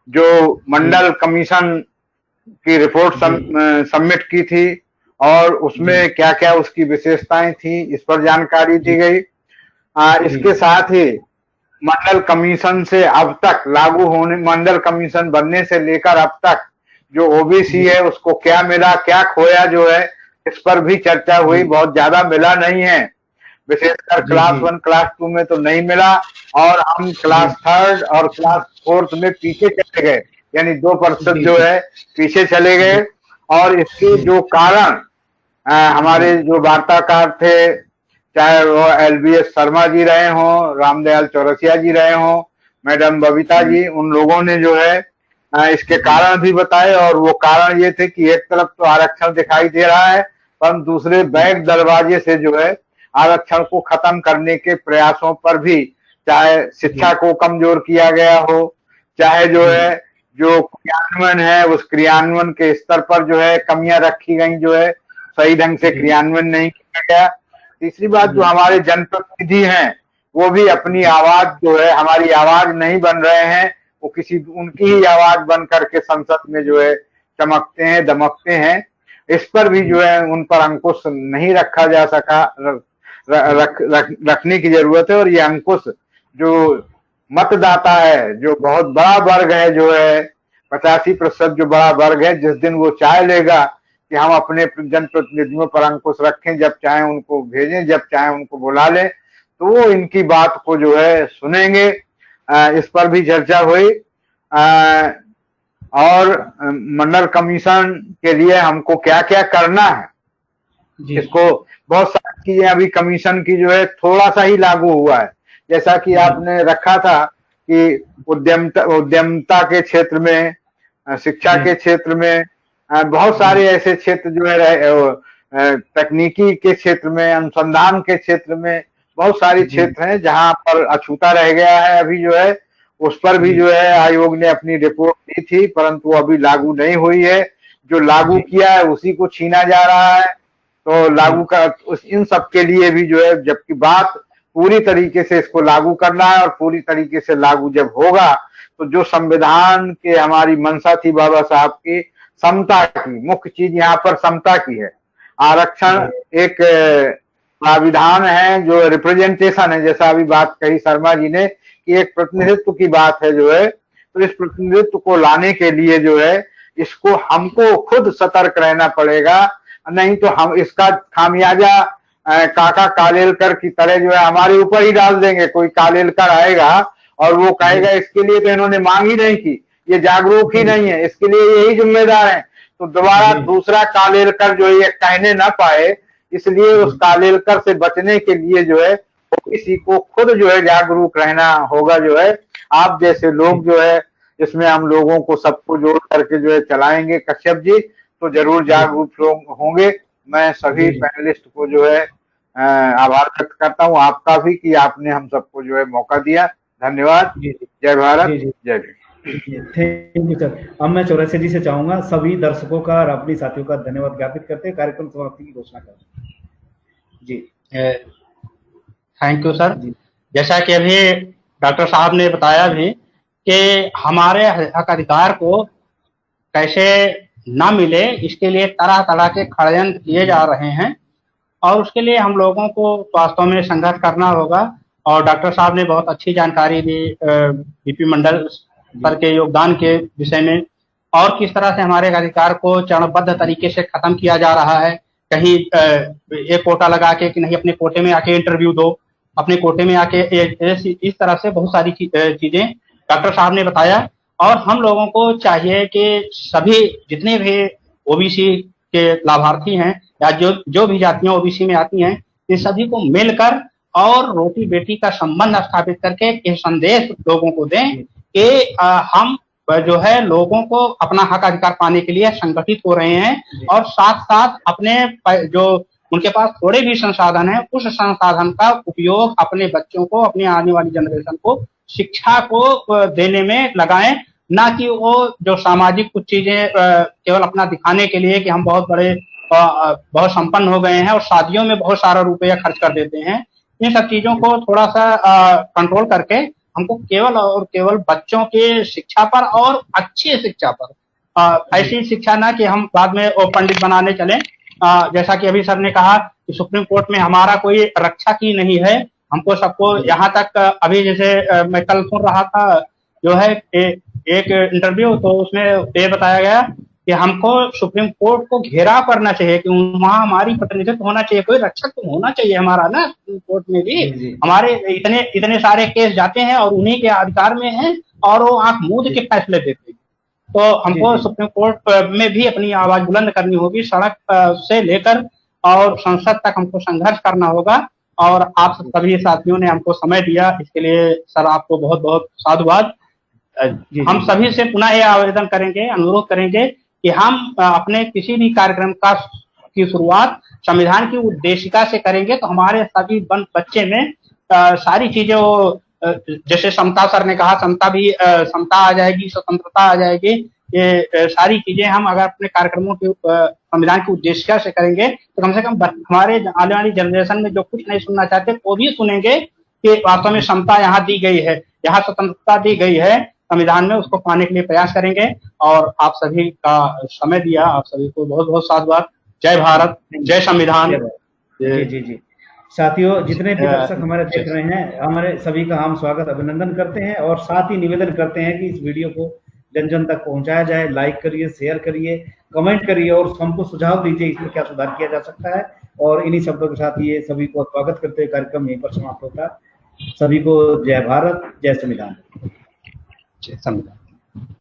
जो मंडल कमीशन की रिपोर्ट सबमिट की थी और उसमें क्या क्या उसकी विशेषताएं थी इस पर जानकारी दी गई। इसके साथ ही मंडल कमीशन से अब तक लागू होने, मंडल कमीशन बनने से लेकर अब तक जो ओबीसी है उसको क्या मिला क्या खोया जो है इस पर भी चर्चा हुई। बहुत ज्यादा मिला नहीं है, विशेषकर क्लास 1 क्लास 2 में तो नहीं मिला और हम क्लास 3 और क्लास 4 में पीछे चले गए, यानी 2% जो है पीछे चले गए। और इसके जो कारण हमारे जो वार्ताकार थे, चाहे वो LBS शर्मा जी रहे हों, रामदयाल चौरसिया जी रहे हों, मैडम बबीता जी, उन लोगों ने जो है इसके कारण भी बताए। और वो कारण ये थे कि एक तरफ तो आरक्षण दिखाई दे रहा है पर दूसरे बैक दरवाजे से जो है आरक्षण को खत्म करने के प्रयासों पर भी, चाहे शिक्षा को कमजोर किया गया हो, चाहे जो है जो क्रियान्वयन है उस क्रियान्वयन के स्तर पर जो है कमियां रखी गई, जो है सही ढंग से क्रियान्वयन नहीं किया गया। तीसरी बात, जो हमारे जनप्रतिनिधि हैं वो भी अपनी आवाज जो है, हमारी आवाज नहीं बन रहे हैं, वो किसी उनकी ही आवाज बन करके संसद में जो है चमकते हैं, दमकते हैं। इस पर भी जो है उन पर अंकुश नहीं रखा जा सका, रखने की जरूरत है। और ये अंकुश जो मतदाता है, जो बहुत बड़ा वर्ग है, जो है 85% जो बड़ा वर्ग है, जिस दिन वो चाह लेगा कि हम अपने जनप्रतिनिधियों पर अंकुश रखें, जब चाहे उनको भेजें, जब चाहे उनको बुला लें, तो वो इनकी बात को जो है सुनेंगे। इस पर भी चर्चा हुई। और मंडल कमीशन के लिए हमको क्या क्या करना है, इसको बहुत सारी चीजें अभी कमीशन की जो है थोड़ा सा ही लागू हुआ है। जैसा कि आपने रखा था कि उद्यमता के क्षेत्र में, शिक्षा के क्षेत्र में, बहुत सारे ऐसे क्षेत्र जो है, तकनीकी के क्षेत्र में, अनुसंधान के क्षेत्र में बहुत सारे क्षेत्र हैं जहां पर अछूता रह गया है। अभी जो है उस पर भी जो है आयोग ने अपनी रिपोर्ट दी थी, परंतु अभी लागू नहीं हुई है। जो लागू किया है उसी को छीना जा रहा है। तो लागू का इन सब के लिए भी जो है, जबकि बात पूरी तरीके से इसको लागू करना है और पूरी तरीके से लागू जब होगा तो जो संविधान के हमारी मंशा थी बाबा साहब की, समता की, मुख्य चीज यहाँ पर समता की है। आरक्षण एक प्राविधान है जो रिप्रेजेंटेशन है, जैसा अभी बात कही शर्मा जी ने कि एक प्रतिनिधित्व की बात है जो है। तो इस प्रतिनिधित्व को लाने के लिए जो है इसको हमको खुद सतर्क रहना पड़ेगा, नहीं तो हम इसका खामियाजा काका कालेलकर की तरह जो है हमारे ऊपर ही डाल देंगे। कोई कालेलकर आएगा और वो कहेगा इसके लिए तो इन्होंने मांग ही नहीं की, ये जागरूक ही नहीं है, इसके लिए यही जिम्मेदार है। तो दोबारा दूसरा कालेलकर जो है ये कहने ना पाए, इसलिए उस कालेलकर से बचने के लिए जो है किसी को खुद जो है जागरूक रहना होगा। जो है आप जैसे लोग जो है इसमें हम लोगों को सबको जोड़ करके जो है चलाएंगे कश्यप जी, तो जरूर जागरूक लोग होंगे। मैं सभी पैनलिस्ट को जो है आभार व्यक्त करता हूँ, आपका भी, कि आपने हम सबको जो है मौका दिया। धन्यवाद। जय भारत, जय भीम। Thank you sir. अब मैं चौरसिया जी से चाहूंगा सभी दर्शकों का और अपनी साथियों का धन्यवाद ज्ञापित करते कार्यक्रम समाप्ति की घोषणा करें। जी थैंक यू सर। जैसा कि अभी डॉक्टर साहब ने बताया भी कि हमारे हक अधिकार को कैसे ना मिले, इसके लिए तरह तरह के षड्यंत्र किए जा रहे हैं। और उसके लिए हम लोगों को वास्तव में संघर्ष करना होगा। और डॉक्टर साहब ने बहुत अच्छी जानकारी दी बीपी मंडल सर के योगदान के विषय में, और किस तरह से हमारे अधिकार को चरणबद्ध तरीके से खत्म किया जा रहा है। कहीं एक कोटा लगा के कि नहीं अपने कोटे में आके इंटरव्यू दो, अपने कोटे में आके इस तरह से बहुत सारी चीजें डॉक्टर साहब ने बताया। और हम लोगों को चाहिए कि सभी जितने भी ओबीसी के लाभार्थी हैं या जो भी जातियां ओबीसी में आती हैं, इस सभी को मिलकर और रोटी बेटी का संबंध स्थापित करके ये संदेश लोगों को दें कि हम जो है लोगों को अपना हक अधिकार पाने के लिए संगठित हो रहे हैं, और साथ साथ अपने जो उनके पास थोड़े भी संसाधन है उस संसाधन का उपयोग अपने बच्चों को, अपनी आने वाली जनरेशन को शिक्षा को देने में लगाएं, ना कि वो जो सामाजिक कुछ चीजें केवल अपना दिखाने के लिए कि हम बहुत बड़े बहुत संपन्न हो गए हैं और शादियों में बहुत सारा रुपया खर्च कर देते हैं। इन सब चीजों को थोड़ा सा कंट्रोल करके हमको केवल और केवल बच्चों की शिक्षा पर और अच्छी शिक्षा पर, ऐसी शिक्षा ना कि हम बाद में वो पंडित बनाने चले। जैसा कि अभी सर ने कहा कि सुप्रीम कोर्ट में हमारा कोई रक्षक ही नहीं है, हमको सबको यहाँ तक अभी जैसे मैं कल सुन रहा था जो है एक इंटरव्यू, तो उसमें ये बताया गया कि हमको सुप्रीम कोर्ट को घेराव करना चाहिए कि वहाँ हमारी प्रतिनिधित्व होना चाहिए, कोई रक्षक तो होना चाहिए हमारा ना सुप्रीम कोर्ट में भी। हमारे इतने सारे केस जाते हैं और उन्हीं के अधिकार में हैं और वो आंख मूंद के फैसले देते हैं। तो हमको सुप्रीम कोर्ट में भी अपनी आवाज बुलंद करनी होगी, सड़क से लेकर और संसद तक हमको संघर्ष करना होगा। और आप सभी साथियों ने हमको समय दिया, इसके लिए सर आपको बहुत बहुत साधुवाद। हम सभी से पुनः यह आवेदन करेंगे, अनुरोध करेंगे कि हम अपने किसी भी कार्यक्रम की शुरुआत संविधान की उद्देशिका से करेंगे, तो हमारे सभी बच्चे में सारी चीजें वो जैसे समता सर ने कहा, समता आ जाएगी, स्वतंत्रता आ जाएगी। ये सारी चीजें हम अगर अपने कार्यक्रमों की संविधान की उद्देशिका से करेंगे तो कम से कम हमारे आने वाली जनरेशन में जो कुछ नहीं सुनना चाहते वो भी सुनेंगे कि वास्तव में समता यहाँ दी गई है, यहाँ स्वतंत्रता दी गई है संविधान में, उसको पाने के लिए प्रयास करेंगे। और आप सभी का समय दिया, आप सभी को बहुत बहुत साधुवाद। जय भारत, जय संविधान। जी साथियों, जितने भी दर्शक हमारे देख रहे हैं, हमारे सभी का हम स्वागत अभिनंदन करते हैं और साथ ही निवेदन करते हैं कि इस वीडियो को जन जन तक पहुंचाया जाए। लाइक करिए, शेयर करिए, कमेंट करिए और हमको सुझाव दीजिए इसमें क्या सुधार किया जा सकता है। और इन्हीं शब्दों के साथ ये सभी को स्वागत करते हुए कार्यक्रम यहीं पर समाप्त होता है। सभी को जय भारत, जय संविधान। जय संविधान।